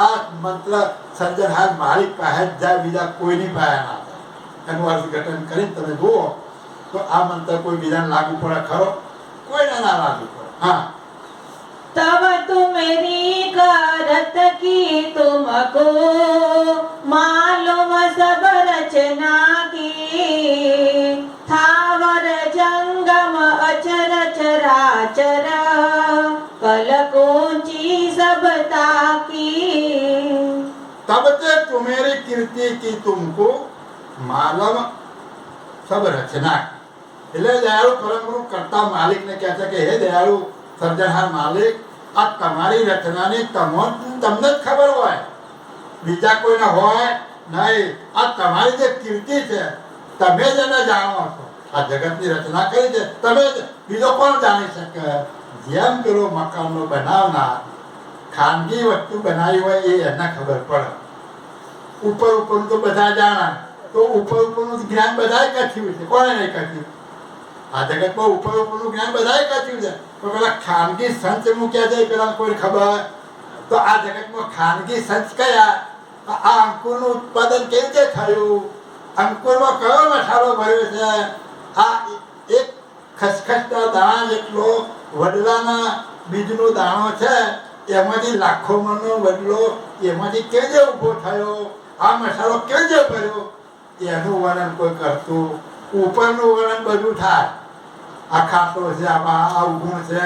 આ મંત્ર સર્જનહાર માલિક પાસે જ જાય, બીજા કોઈની પાસે ના જાય. એનું અર્થઘટન કરીને તમે જુઓ તો આ મંત્ર કોઈ બીજાને લાગુ પડે ખરો? કોઈને ના લાગુ પડે. હા तब तुम्हेरी करत की तुमको मालूम सब रचना की थावर जंगम अचर चराचर कलकोंची सबता की. तब ते तुम्हेरी कीर्ति की तुमको मालूम सब रचना. એટલે દયાળુ પરમ ગુરુ કરતા માલિકને કહે છે કે હે દયાળુ સર્જનહાર માલિક, આ તમારી રચનાની તમને જ ખબર હોય, બીજા કોઈને હોય નહીં. આ તમારી જે કીર્તિ છે તમે જ એને જાણો છો. આ જગતની રચના કરી છે તમે જ, બીજો કોણ જાણી શકે? જેમ પેલો મકાનનો બનાવનાર ખાનગી વસ્તુ બનાવી હોય એ એને ખબર પડે. ઉપર ઉપરનું તો બધા જાણે તો ઉપર ઉપરનું જ્ઞાન બધાએ કથ્યું છે. કોણે નહીં કથ્યું? આ જગતમાં ઉપર ઉપરનું જ્ઞાન બધાએ કથ્યું છે. પણ પેલા ખાનગી સંત મૂક્યા જાય પેલા કોઈ ખબર? તો આ જગતમાં ખાનગી સંત કયા? આ અંકુરનું ઉત્પાદન કેવી રીતે થયું? અંકુરમાં કયો મસાલો ભર્યો છે? આ એક ખસખસના દાણા જેટલો વડલાના બીજનો દાણો છે એમાંથી લાખો મણનો વડલો એમાંથી કેવી રીતે ઊભો થયો? આ મસાલો કેવી રીતે ભર્યો? એનું વર્ણન કોઈ કરતું. ઉપરનું વર્ણન બધું થાય. આ ખાતો છે, આમાં આ ઉગુણ છે,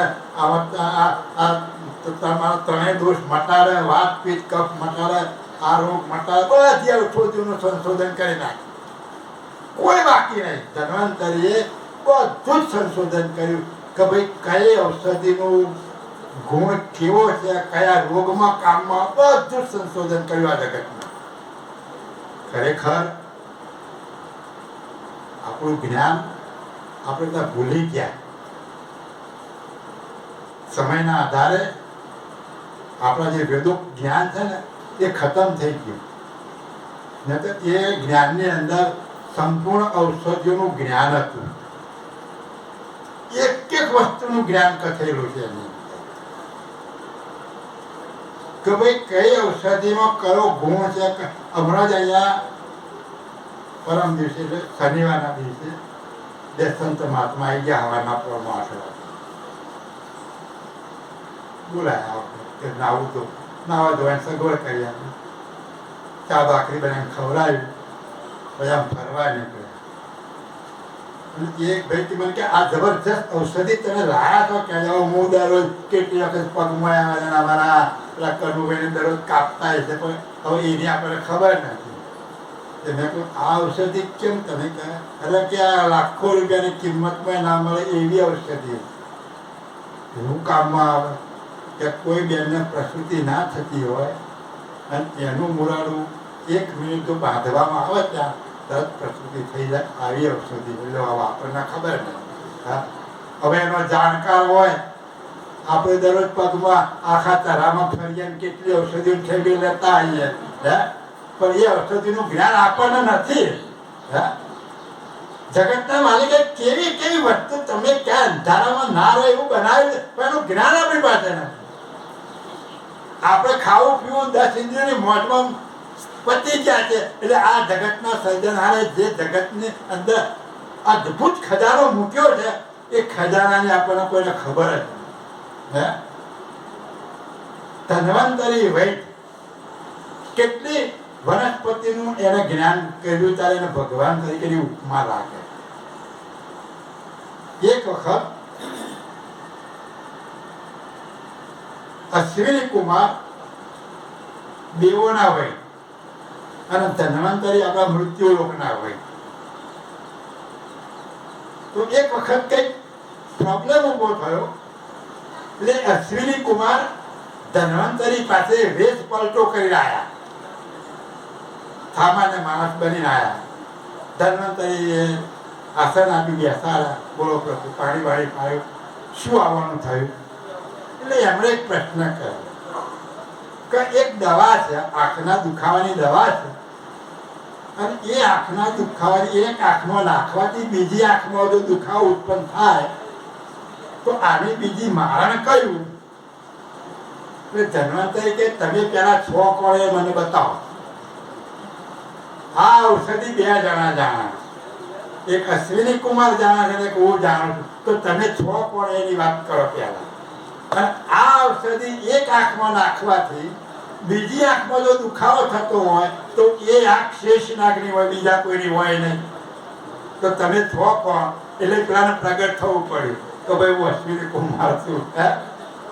તમારા ત્રણેય દોષ મટાડે, વાત પીત કફ મટાડે, આ રોગ મટાડે, બધી ઔષધિઓનું સંશોધન કરી નાખે. કોઈ બાકી નહીં. ધન્વંતરીએ બધું જ સંશોધન કર્યું કે ભાઈ કઈ ઔષધિનું ગુણ કેવો છે, કયા રોગમાં કામમાં, બધું જ સંશોધન કર્યું આ જગતમાં. ખરેખર આપણું જ્ઞાન આપણે ત્યાં ભૂલી ગયા. સમયના આધારે આપણા જે વેદો જ્ઞાન છે ને એ ખતમ થઈ ગયું. નહીં તો એ જ્ઞાનની અંદર સંપૂર્ણ ઔષધિઓનું જ્ઞાન હતું. એક એક વસ્તુનું જ્ઞાન કથેલું છે એની કે ભાઈ કઈ ઔષધિમાં કયો ગુણ છે. હમણાં જ અહીંયા પરમ દિવસે એટલે શનિવારના દિવસે બે સંત મહાત્મા આવી ગયા હવાના પ્રમાણ બોલાયા કે નાવું તો નાવા ધોવાની સગવડ કરી આપી, ચા ભાખરી બનાવીને ખવડાવ્યું, પછી આમ ફરવા નીકળ્યા. એક ભાઈ મને કે આ જબરજસ્ત ઔષધિ તમે લાયા છો કે હું દરરોજ કેટલી વખત પગમાં અમારા પેલા કનુભાઈને દરરોજ કાપતા હશે, પણ હવે એની આપણને ખબર નથી. તો મેં કહ્યું આ ઔષધિ કેમ તમે કહે? એટલે કે આ લાખો રૂપિયાની કિંમતમાં ના મળે એવી ઔષધિ એવું કામમાં આવે કે કોઈ બેનને પ્રસૂતિ ના થતી હોય અને એનું મુરાડું 1 મિનિટ તો બાંધવામાં આવે ત્યાં તરત પ્રસૂતિ થઈ જાય. આવી ઔષધિ એટલે આપણને ખબર નહીં. હા, હવે એનો જાણકાર હોય. આપણે દરરોજ પગમાં આખા તરામાં ફરીએ કેટલી ઔષધિઓ ઠેવી લેતા આવીએ, હે, પણ એ ઔષધિનું જ્ઞાન આપણને નથી. હે, જગતના માલિકે કેવી કેવી વસ્તુ તમે ક્યાં અંધારામાં ના રહો એવું બનાવ્યું, પણ એનું જ્ઞાન આપણી પાસે નથી. આપણે ખાવું પીવું 10 ઇન્દ્રિયોની મોજમાં પતી ગયા છે. એટલે આ જગતના સર્જનહારે જે જગતની અંદર અદ્ભુત ખજાનો મૂક્યો છે એ ખજાનાની આપણને કોઈને ખબર જ નથી. હે, ધન્વંતરી વૈદ કેટલી વનસ્પતિનું એને જ્ઞાન કર્યું ત્યારે એને ભગવાન તરીકેની ઉપમા રાખે. એક વખત અશ્વિની કુમાર દેવોના હોય અને ધન્વંતરી આપણા મૃત્યુ લોકના હોય. તો એક વખત કઈક પ્રોબ્લેમ ઉભો થયો એટલે અશ્વિની કુમાર ધન્વંતરી પાસે વેશ પલટો કરી આવ્યા, સામાન્ય માણસ બનીને આવ્યા. ધન્વંતરી આસન આપી બેસાડ્યા, બોલો પ્રભુ પાણી વાળી પાડ્યું, શું આવવાનું થયું? એટલે એમણે એક પ્રશ્ન કર્યો કે એક દવા છે, આંખના દુખાવાની દવા છે, અને એ આંખના દુખાવાની એક આંખમાં નાખવાથી બીજી આંખમાં જો દુખાવો ઉત્પન્ન થાય તો આની બીજી મારણ કયું? એટલે ધન્વંતરી કે તમે પેલા 6 કોણ એ મને બતાવો. આ ઔષધિ 2 જણા જાણે, એક અશ્વિની કુમાર જાણે છે ને એક હું જાણું છું. તો તમે 6 કોણ એની વાત કરો પેલા. અને આ ઔષધિ એક આંખમાં નાખવાથી બીજી આંખમાં જો દુખાવો થતો હોય તો એ આંખ શેષ નાગની હોય, બીજા કોઈની હોય નહીં. તો તમે 6 કોણ? એટલે પેલાને પ્રગટ થવું પડ્યું તો ભાઈ હું અશ્વિની કુમાર છું.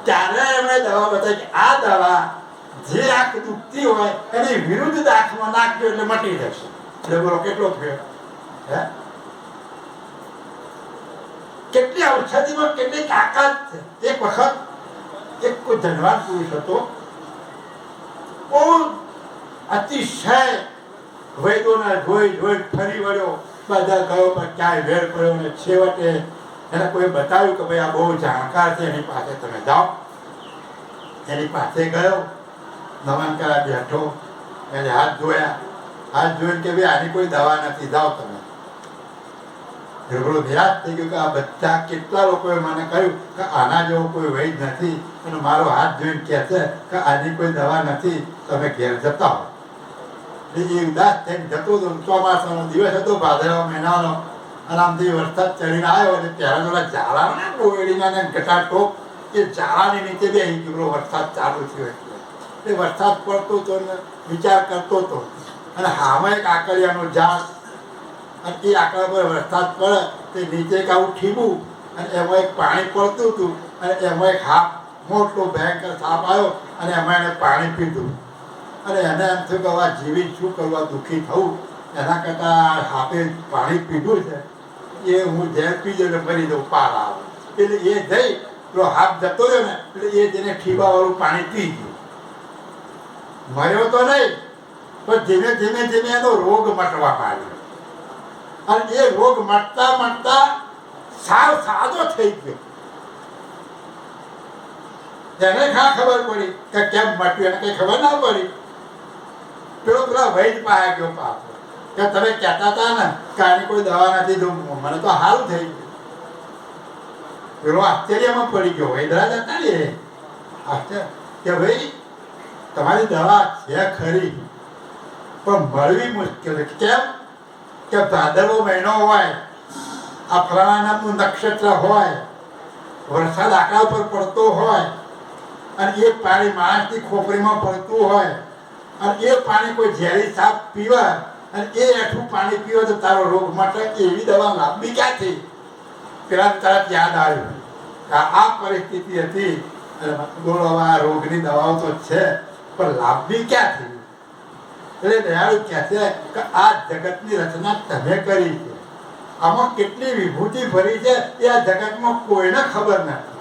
ત્યારે એમણે દવા બતાવી કે આ દવા જે આંખ દુખતી હોય એની વિરુદ્ધ આંખમાં નાખજો એટલે મટી જશે. એટલે બોલો કેટલો ફેર? હે, કેટલી ઔષધિમાં કેટલી તાકાત છે. એક વખત એક કોઈ ધનવાન પુરુષ હતો, બહુ અતિશય વૈદોને જોઈ ફરી વળ્યો, બધા ગયો પણ ક્યાંય વેર પડ્યો ને છેવટે એને કોઈ બતાવ્યું કે ભાઈ આ બહુ જાણકાર છે, એની પાસે તમે જાઓ. એની પાસે ગયો, નમન કરા, બેઠો, એને હાથ ધોયા. હાથ જોઈને કે ભાઈ આની કોઈ દવા નથી, જાઓ તમે. નિરાશ થઈ ગયું કે આ બધા કેટલા લોકોએ મને કહ્યું કે આના જેવો કોઈ વૈદ નથી, અને મારો હાથ જોઈને કહે છે કે આની કોઈ દવા નથી, તમે ઘેર જતા હો. એટલે એ ઉદાસ થઈને જતો હતો. ચોમાસાનો દિવસ હતો, ભાદરવા મહિનાનો, અને આમથી વરસાદ ચડીને આવ્યો એટલે ત્યારે થોડા ઝાડા ડોળીના ને ઘટાટો એ ઝાડાની નીચે બેસી ગયો. વરસાદ ચાલુ થયો એટલે વરસાદ પડતો હતો ને વિચાર કરતો હતો. અને હામાં એક આકડિયાનું ઝાડ, અને એ આકડા પર વરસાદ પડે તે નીચે એક આવું ઠીબું, અને એમાં એક પાણી પડતું હતું, અને એમાં એક હાફ મોટો ભયંકર સાપ આવ્યો અને એમાં એને પાણી પીધું. અને એને એમ થયું કે હવે જીવી શું કરવા, દુઃખી થવું, એના કરતાં હાપે પાણી પીધું છે એ હું ઝેર પી જઈને મરી દઉં, પાર આવે. એટલે એ જઈ પેલો હાથ જતો રહ્યો ને એટલે એ જેને ઠીબાવાળું પાણી પી ગયું. મર્યો તો નહીં, પણ ધીમે ધીમે એનો રોગ મટવા માંડ્યો. અને એ રોગ મટતા સાવ સાદો થઈ ગયો. એને ક્યાં ખબર પડી કે કેમ મટ્યું, એને કઈ ખબર ના પડી. પેલા વૈદ પાસે ગયો પાછો કે તમે કહેતા હતા ને કે આની કોઈ દવા નથી, તો મને તો હારું થઈ ગયું. પેલો આશ્ચર્યમાં પડી ગયો. વૈદરાજ હતા ને આશ્ચર્ય કે ભાઈ તમારી દવા છે ખરી, પણ મળવી મુશ્કેલ. કેમ કે ભાદરવો મહિનો હોય, આ ફલાણા નામનું નક્ષત્ર હોય, વરસાદ આકડા પર પડતો હોય, અને એ પાણી માણસની ખોપરીમાં પડતું હોય, અને એ પાણી કોઈ ઝેરી સાપ પીવે અને એ એઠું પાણી પીવે તો તારો રોગ મટે, એવી દવા લાંબી ક્યાંથી? પેલા તરત યાદ આવ્યું કે આ પરિસ્થિતિ હતી અને બોલો હવે આ રોગની દવાઓ તો છે પણ લાભ બી ક્યાંથી? એટલે દયાળુ કહે છે કે આ જગતની રચના તમે કરી છે, આમાં કેટલી વિભૂતિ ભરી છે એ આ જગતમાં કોઈને ખબર નથી.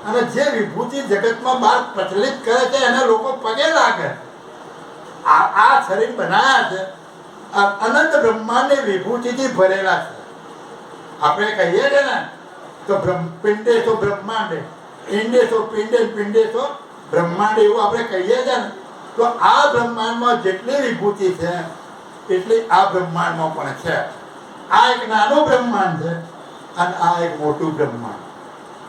અને જે વિભૂતિ જગતમાં બહાર પ્રચલિત કરે છે એને લોકો પગે લાગે. આ શરીર બનાવ્યા છે આ અનંત બ્રહ્માંડની વિભૂતિથી ભરેલા છે. આપણે કહીએ છે ને તો પિંડે તો બ્રહ્માંડે, પિંડે તો પિંડે, પિંડે તો બ્રહ્માંડ, એવું આપણે કહીએ છે ને. તો આ બ્રહ્માંડમાં જેટલી વિભૂતિ છે એટલી આ બ્રહ્માંડમાં પણ છે. આ એક નાનું બ્રહ્માંડ છે અને આ એક મોટું બ્રહ્માંડ.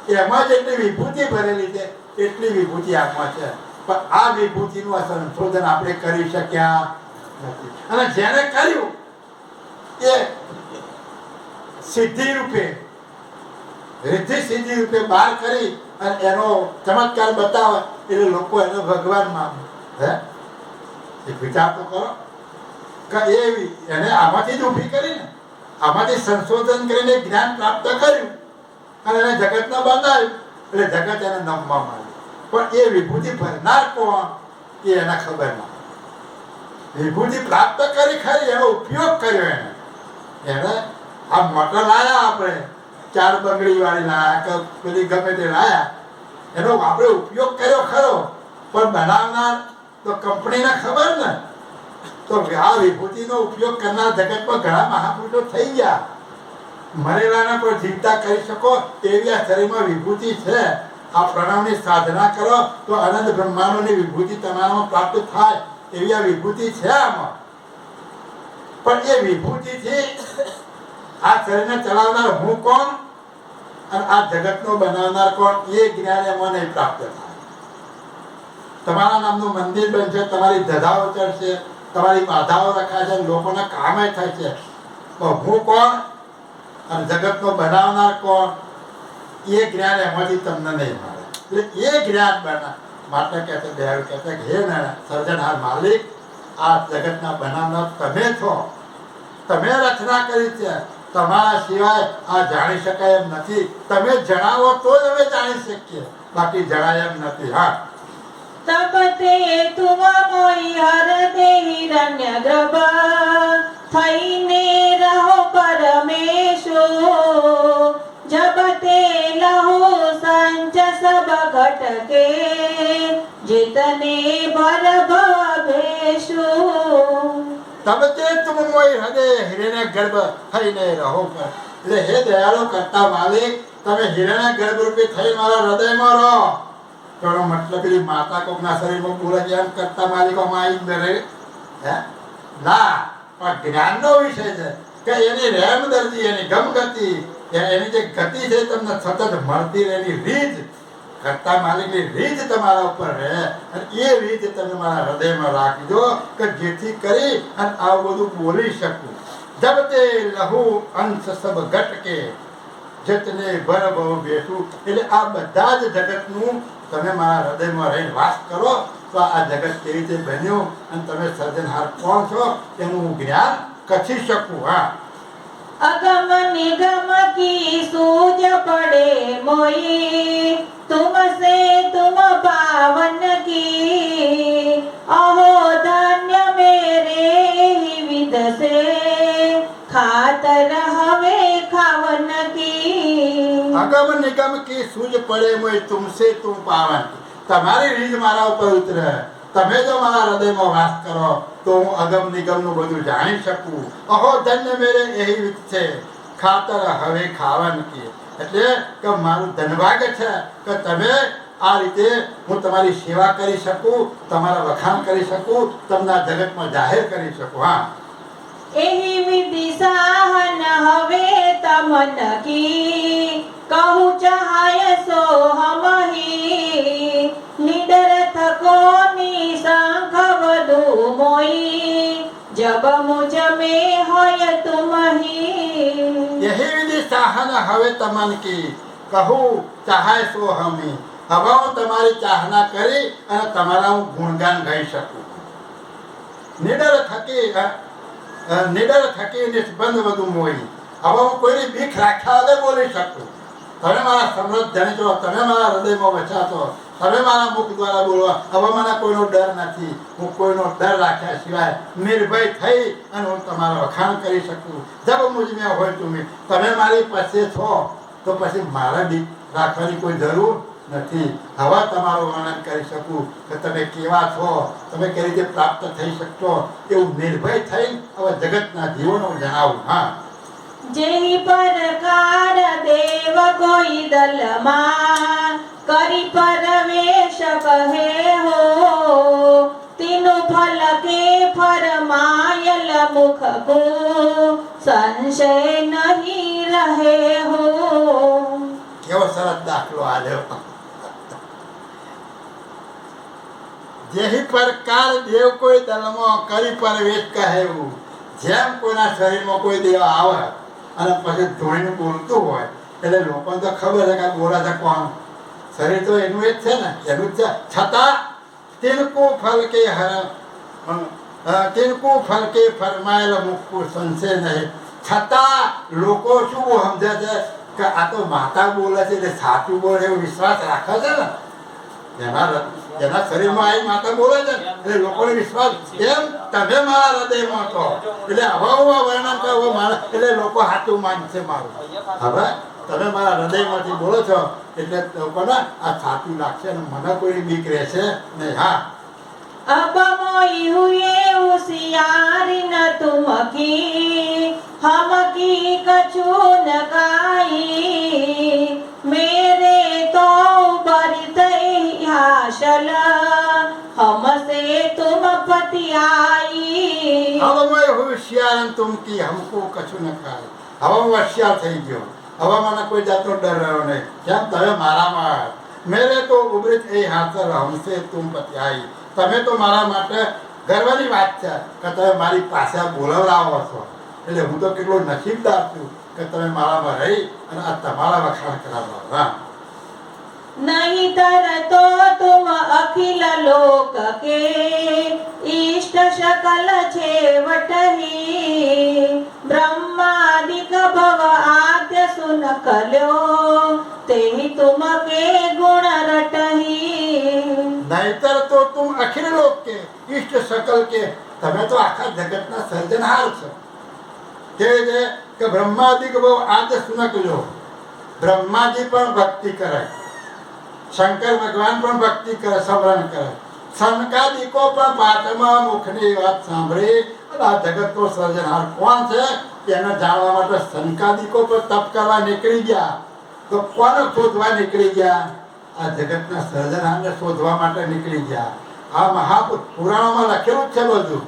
એમાં જેટલી વિભૂતિ ભરેલી છે એટલી વિભૂતિ આમાં છે. પણ આ વિભૂતિનું સંશોધન આપણે કરી શક્યા નથી. અને જેને કર્યું એ સિદ્ધિ રૂપે, રિદ્ધિ સિદ્ધિ રૂપે બહાર કરી અને એનો ચમત્કાર બતાવે એટલે લોકો એને ભગવાન માને. હે એક વિચાર તો કરો કે એને આમાંથી જ ઊભી કરીને, આમાંથી સંશોધન કરીને જ્ઞાન પ્રાપ્ત કર્યું અને એને જગતને બંધાયું એટલે જગત એને નમવા માંડ્યું. પણ એ વિભૂતિ ભરનાર કોણ એ એને ખબર ના. વિભૂતિ પ્રાપ્ત કરી ખરી, એનો ઉપયોગ કર્યો એને આ મોટર લાયા, આપણે 4 બંગડી વાળી લાયા કે પેલી ગમે તે લાયા, એનો આપણે ઉપયોગ કર્યો ખરો પણ બનાવનાર તો કંપનીને ખબર ને. તો આ વિભૂતિનો ઉપયોગ કરનાર જગતમાં ઘણા મહાપુરુષો થઈ ગયા. મરેલાને પણ જીવતા કરી શકો એવી આ શરીરમાં વિભૂતિ છે. આ પ્રણવની સાધના કરો તો અનંત બ્રહ્માંડોની વિભૂતિ તમારામાં પ્રાપ્ત થાય એવી આ વિભૂતિ છે આમાં. પણ એ વિભૂતિથી આ શરીરને ચલાવનાર હું કોણ અને આ જગતનો બનાવનાર કોણ એ જ્ઞાન એમાં નહીં પ્રાપ્ત થાય. તમારા નામનું મંદિર બનશે, તમારી ધજાઓ ચડશે, તમારી બાધાઓ રખાશે, લોકોના કામે થાય છે. તો હું કોણ અને જગતનો બનાવનાર કોણ એ જ્ઞાન એમાંથી તમને નહીં મળે. એટલે એ જ્ઞાન માટે કહે છે દયાળુ કહે છે કે હે સર્જનહાર માલિક, આ જગતના બનાવનાર તમે છો, તમે રચના કરી છે, તમારા સિવાય આ જાણી શકાય એમ નથી. તમે જણાવો તો જ અમે જાણી શકીએ, બાકી જણાય એમ નથી. હા તપતે તુમ મોઈ હરદે હિરણ્ય ગર્ભ થઈને રહો પરમેશો જબતે લહો સંચ સબ ઘટકે જીતને ભર ભવેશો. તબતે તુમ મોઈ હૃદય હિરણ્ય ગર્ભ થઈને રહો પર. એટલે હે દયાળુ કરતા માલિક, તમે હિરણ્ય ગર્ભ રૂપે થઈ મારા હૃદયમાં રહો. એનો મતલબ પેલી માતા કોકના શરીરમાં બોલે છે એમ કરતા માલિકોમાં આવી રહે હે ના. પણ જ્ઞાનનો વિષય છે કે એની રેમ દર્દી, એની ગમગતિ, એની જે ગતિ છે તમને સતત મળતી રહે. એની રીત કરતા માલિકની રીત તમારા ઉપર રહે અને એ રીત તમે મારા હૃદયમાં રાખજો કે જેથી કરી અને આવું બધું બોલી શકું. જબ તે લહુ અંશ સબ ઘટકે જતને ભર ભવ બેઠું. એટલે આ બધા જ જગતનું તમે મારા હૃદયમાં રહીને વાસ કરો તો આ જગત કેવી રીતે બન્યું અને તમે સર્જનહાર કોણ છો એનું હું જ્ઞાન કછી શકું. હા અગમ નિગમ કી સૂજ પડે મોઈ तुमसे तुम पावन की अहो धन्य मेरे ही विद से खातर हवे खावन की. अगम निगम की सूझ पड़े मोय तुमसे तुम पावन. તમારી રીત મારા ઉપર ઉતરે, તમે જો મારા હૃદયમાં વાસ કરો તો હું અગમ નિગમનું બધું જાણી શકું. અહો ધન્ય મેરે એહી વિદ છે ખાતર હવે ખાવન કી. એટલે કે મારું ધનભાગ્ય છે કે તમે આ રીતે હું તમારી સેવા કરી શકું, તમારા વખાણ કરી શકું, તમને આ જગતમાં જાહેર કરી શકું. હા એહી વિધિ સાહન હવે તમન કી કહું ચાહય સો હમહી નિડર થકોની શંખ વધુ મોઈ જબ મુજ में હોય તુમહી. यही विधि साहन हवे तमन की कहूँ चाहे सो हमी. હવે હું તમારી ચાહના કરી અને તમારા હું ગુણગાન ગાઈ શકું. નિડર થકી નિષ્બંધ વધુ મોઈ. હવે હું કોઈની બીક રાખ્યા વગર બોલી શકું. તમે મારા સમૃદ્ધ ધણી છો, તમે મારા હૃદયમાં વસ્યા છો, તમે મારા મુખ દ્વારા બોલો. હવે મને કોઈનો ડર નથી. હું કોઈનો ડર રાખ્યા સિવાય નિર્ભય થઈ અને હું તમારા વખાણ કરી શકું. જબ મુझ में હોય તમે મારી પાસે છો તો પછી મારા બીક રાખવાની કોઈ જરૂર નથી. હવે તમારું વર્ણન કરી શકું કે તમે કેવા છો, તમે કઈ રીતે પ્રાપ્ત થઈ શકશો, એવું નિર્ભય થઈ હવે જગતના જીવોનો જણાવું. હા, જેહી પરકાર દેવ કોઈ દલમાં કરી પરવેશ કહે હો, તીનું ફલ કે ફરમાયલ મુખ કો સંશય નહીં રહે હો. કેવો સરસ દાખલો આવ્યો. જેહી પ્રકાર દેવ કોઈ દલમાં કરી પરવેશ કહેવું. જેમ કોઈના શરીરમાં કોઈ દેવ આવે અને પછી ધોઈને બોલતું હોય એટલે લોકોને તો ખબર છે કે બોલા છે કોણ. શરીર તો એનું જ છે ને, એનું જ છે. છતાં તિનકુ ફલ કે તિનકુ ફલ કે ફરમાયેલા મુખ સંશય નહીં. છતાં લોકો શું સમજે છે કે આ તો માતા બોલે છે એટલે સાચું બોલે એવો વિશ્વાસ રાખે છે ને. જેના શરીરમાં આવી માતા બોલે છે એટલે લોકોને વિશ્વાસ. એમ તમે મારા હૃદયમાં છો એટલે હવા વર્ણન કરો મારા એટલે લોકો સાચું માનશે મારું. હવે તમે મારા હૃદયમાંથી બોલો છો એટલે લોકોને આ સાચું લાગશે અને મને કોઈ બીક રહેશે નહીં. હા, अब मोई हुए उसियारी न तुम की हम की कछु न काई, मेरे तो बरित हाशल हमसे तुम पतियाई. હવે મેં હોશિયાર તુમ કી हमको કશું ન ખાય. હવે હું હોશિયાર થઈ ગયો. હવે મને કોઈ જાતનો ડર રહ્યો નહીં. કેમ તમે મારામાં મેરે તો ઉભરી થઈ હાથર हमसे तुम पतियाई. તમે તો મારા માટે ગર્વની વાત છે કે તમે મારી પાસે બોલાવડાવો છો. એટલે હું તો કેટલો નસીબદાર છું કે તમે મારામાં રહી અને આ તમારા વખાણ કરાવવા. હા, नहीं तर तो तुम अखिल लोक के इष्ट शकल छेवटही, ब्रह्मादिक भव आद्य सुन कल्यो तेहि तुम के गुण रटही. નહીતર તો તુમ અખિલ લોક કે ઇષ્ટ શકલ કે તમે તો આખા જગતના સર્જનહાર છો. કે બ્રહ્માદિક બહુ આદ્ય સુનક લો. બ્રહ્માજી પણ ભક્તિ કરે, શંકર ભગવાન પણ ભક્તિ કરે, સ્મરણ કરે. સનકાદિકો પણ પાઠમાં મુખની વાત સાંભળી અને આ જગતનો સર્જનહાર કોણ છે એને જાણવા માટે સનકાદિકો પર તપ કરવા નીકળી ગયા. તો કોને શોધવા નીકળી ગયા? આ જગતના સર્જનહારને શોધવા માટે નીકળી ગયા. આ મહાપુરાણોમાં લખેલું જ છે બધું.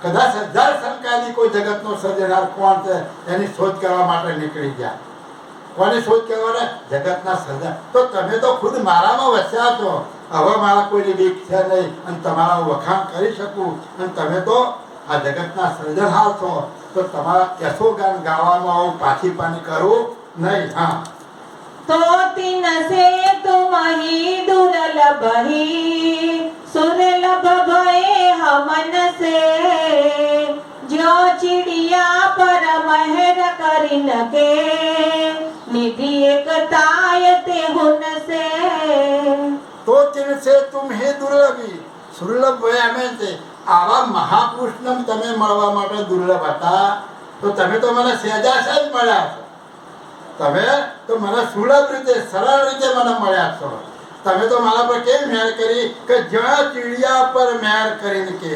કદાચ 1000 સનકાદિકો જગતનો સર્જનહાર કોણ છે એની શોધ કરવા માટે નીકળી ગયા. કોની શોધ કરવાના? જગતના સર્જન. તો તમે તો ખુદ મારામાં વસ્યા છો. હવે મારા કોઈની બીક છે નહીં અને તમારા વખાણ કરી શકું. અને તમે તો આ જગતના સર્જનહાર છો તો તમારા યશોગાન ગાવામાં હું પાછી પાની કરું નહીં. હા, तो तिन से तुम ही दुर्लभ ही सुरलभ भये हमन से, जो चिड़िया पर महर करिन के निधि एक तायते हुन से. તો તિનસે તુમ હે દુર્લભી સુર્લભ ભય અમે છે. આવા મહાપુરુષને તમે મળવા માટે દુર્લભ હતા તો તમે તો મને સહેજા સહેજ મળ્યા છો. તમે તો મને સુલભ રીતે સરળ રીતે મને મળ્યા છો. તમે તો મારા પર કેવી મહેર કરી કે જ્યાં ચીડિયા પર મહેર કરીને કે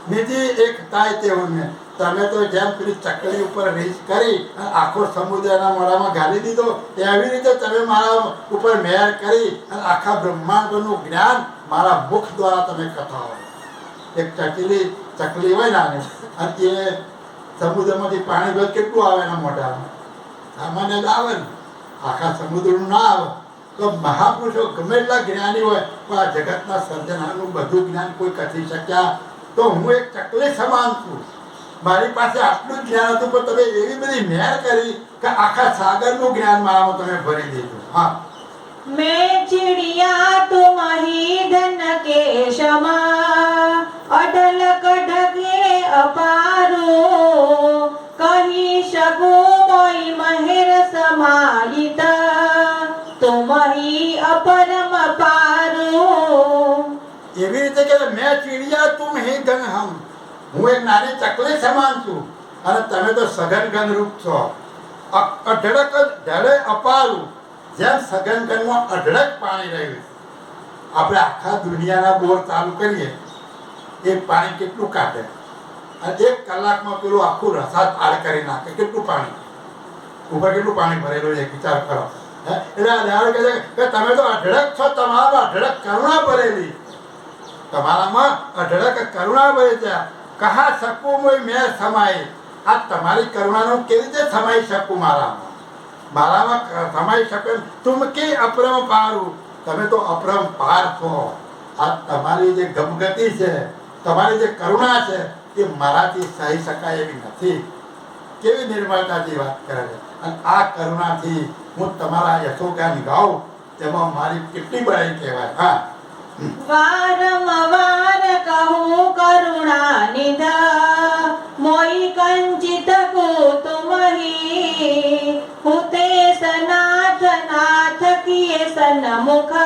નિધિ એક થાય તેવું ને. તમે તો જેમ પેલી ચકલી ઉપર રીસ કરી આખો સમુદ્રના મોઢામાં ઘાલી દીધો એવી રીતે તમે મારા ઉપર મહેર કરી અને આખા બ્રહ્માંડનું જ્ઞાન મારા મુખ દ્વારા તમે કથાવો. એક ચકલી હોય નાની અને એ સમુદ્રમાંથી પાણી ભર કેટલું આવે એના મોઢામાં? સામાન્ય જ આવે ને, આખા સમુદ્રનું ના આવે. તો મહાપુરુષો ગમે એટલા જ્ઞાની હોય પણ આ જગતના સર્જનહારનું બધું જ્ઞાન કોઈ કથી શક્યા. તો હું એક ચકલી સમાન છું. મારી પાસે આટલું જ જ્ઞાન હતું પણ તમે એવી બધી મહેર કરી કે આખા સાગરનું જ્ઞાન મારામાં તમે ભરી દીધું. હા, मैं चिड़िया तुम ही धन के क्षमा अडल कढगे अपारो, कही शकू मोई महेर समाहित अपरम पारू એવી રીતે કે મેં ચીડિયા તું હી ઘન હમ, હું એક નાની ચકલી સમાન છું અને તમે તો સઘન ઘન રૂપ છો. અઢળક ઢળે અપારું, જેમ સઘન ઘનમાં અઢળક પાણી રહ્યું છે. આપણે આખા દુનિયાના બોર ચાલુ કરીએ એ પાણી કેટલું કાઢે અને 1 કલાકમાં પેલું આખું રસાદ પાર કરી નાખે. કેટલું પાણી ઉપર કેટલું પાણી ભરેલું છે, વિચાર કરો. એટલે દયાળુ કહે છે કે તમે તો અઢળક છો, તમારામાં અઢળક કરુણા ભરેલી, તમારામાં અઢળક કરુણા ભરે છે. કહા શકું મેં સમાય, આ તમારી કરુણાનું કેવી રીતે સમાઈ શકું મારામાં સમાઈ શકે. તુમ કે અપરમ પારું, તમે તો અપરમ પાર છો. આ તમારી જે ગમગતિ છે, તમારી જે કરુણા છે એ મારાથી સહી શકાય એવી નથી. કેવી નિર્મળતાથી વાત કરે છે. અને આ કરુણાથી હું તમારા યશોગાન ગાઉં તેમાં મારી કેટલી બડાઈ કહેવાય. હા, વારંવાર કહું કરુણા નિધા, મોઈ કંચિત કુતુમહી, હુતે સનાથ નાથ કિએ સન્મુખ,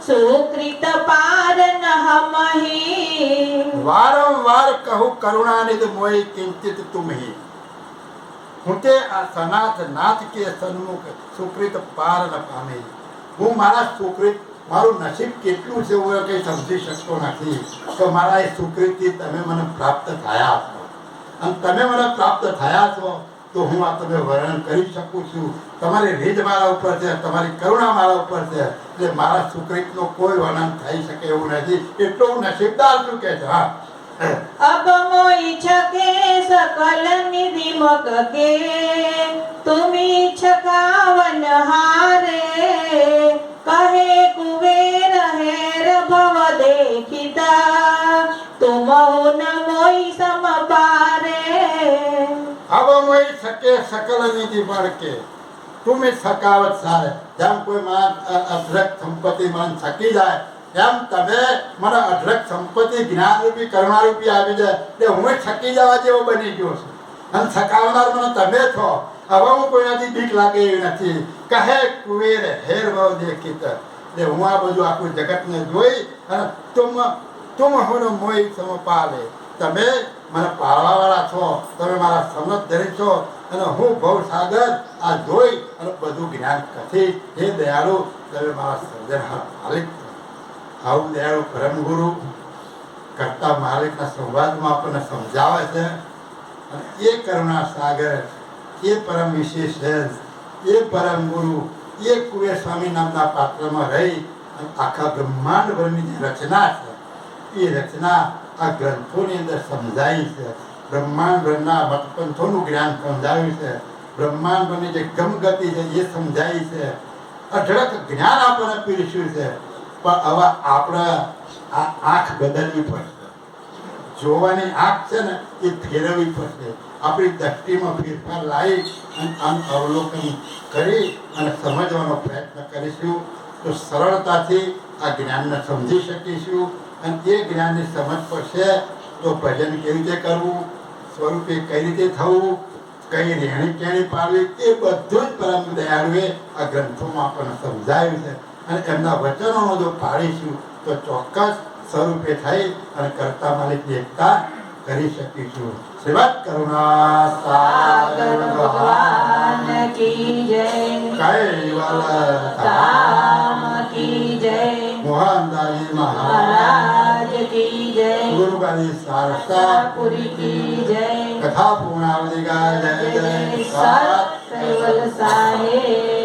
સુકૃત પાર નહમહી. વારંવાર કહું કરુણાનિધિ મોય કિંચિત તુમહી, હું તે આ સનાથ નાથ કે સન્મુખ સુકૃત પાર ન પામે. હું મારા સુકૃત, મારું નસીબ કેટલું છે હું કંઈ સમજી શકતો નથી. તો મારા એ સુકૃતથી તમે મને પ્રાપ્ત થયા છો અને તમે મને પ્રાપ્ત થયા છો તો હું આ તમે વર્ણન કરી શકું છું. તમારી રીત મારા ઉપર છે, તમારી કરુણા મારા ઉપર છે, એટલે મારા સુકૃતનો કોઈ વર્ણન થઈ શકે એવું નથી. એટલો હું નસીબદાર છું કે છે. હા, अब मोई छके सकल निधि मग के, तुमी छकावन हारे, कहे कुबेर हेर भव देखिता, तुम न मोई सम पारे. अब मोई छके सकल निधि मग के, तुमी छकावत सारे. જેમ કોઈ મારા અઢળક સંપત્તિ મને છકી જાય એમ તમે મને અઢળક સંપત્તિ જ્ઞાનરૂપી કરુણારૂપી આપી જાય એટલે હું છકી જવા જેવો બની ગયો છું અને છકાવનાર મને તમે છો. હવે હું કોઈનાથી બીક લાગે એવી નથી. કહે કુવેર હેર ભાવ દેખિત, એટલે હું આ બધું આખું જગતને જોઈ અને તુમ હોનો મોય સમપાલે, તમે મને પાળવાવાળા છો, તમે મારા સમજધરી છો અને હું ભવસાગર આ જોઈ અને બધું જ્ઞાન કથી. હે દયાળુ, તમે મારા સર્જનહાર માલિક છો. આવું દયાળુ પરમગુરુ કરતા માલિકના સંવાદમાં આપણને સમજાવે છે. અને એ કરુણા સાગર, એ પરમ વિશેષ એ પરમ ગુરુ, એ કુબેર સ્વામી નામના પાત્રમાં રહી અને આખા બ્રહ્માંડભરની જે રચના છે એ રચના આ ગ્રંથોની અંદર સમજાઈ છે. બ્રહ્માંડભરના મતપંથોનું જ્ઞાન સમજાવ્યું છે. બ્રહ્માંડભરની જે ગમગતિ છે એ સમજાઈ છે. અઢળક જ્ઞાન આપણને પીરસ્યું છે. પણ હવે આપણે આ આંખ બદલવી પડશે. જોવાની આંખ છે ને એ ફેરવવી પડશે. આપણી દ્રષ્ટિમાં ફેરફાર લાવી અને આમ અવલોકન કરી અને સમજવાનો પ્રયત્ન કરીશું તો સરળતાથી આ જ્ઞાનને સમજી શકીશું. અને એ જ્ઞાનની સમજ પડશે તો ભજન કેવી રીતે કરવું, સ્વરૂપે કઈ રીતે થવું, કઈ રહેણી કેણી પાડવી, એ બધું જ પરમ દયાળુએ આ ગ્રંથોમાં આપણને સમજાવ્યું છે. અને એમના વચનોનો જો પાડીશું તો ચોક્કસ સ્વરૂપે થઈ અને કરતા માલિકની એકતા કરી શકીશું. શ્રીમદ કરુણા સાગર ભગવાન કી જય, કૈવલ ધામ કી જય, મોહનદાસજી મહારાજ કી જય, ગુરુ ગાદી સારસા પુરી કી જય, કથા પૂર્ણાવધિ ગાય જય જય સત કૈવલ સાહેબ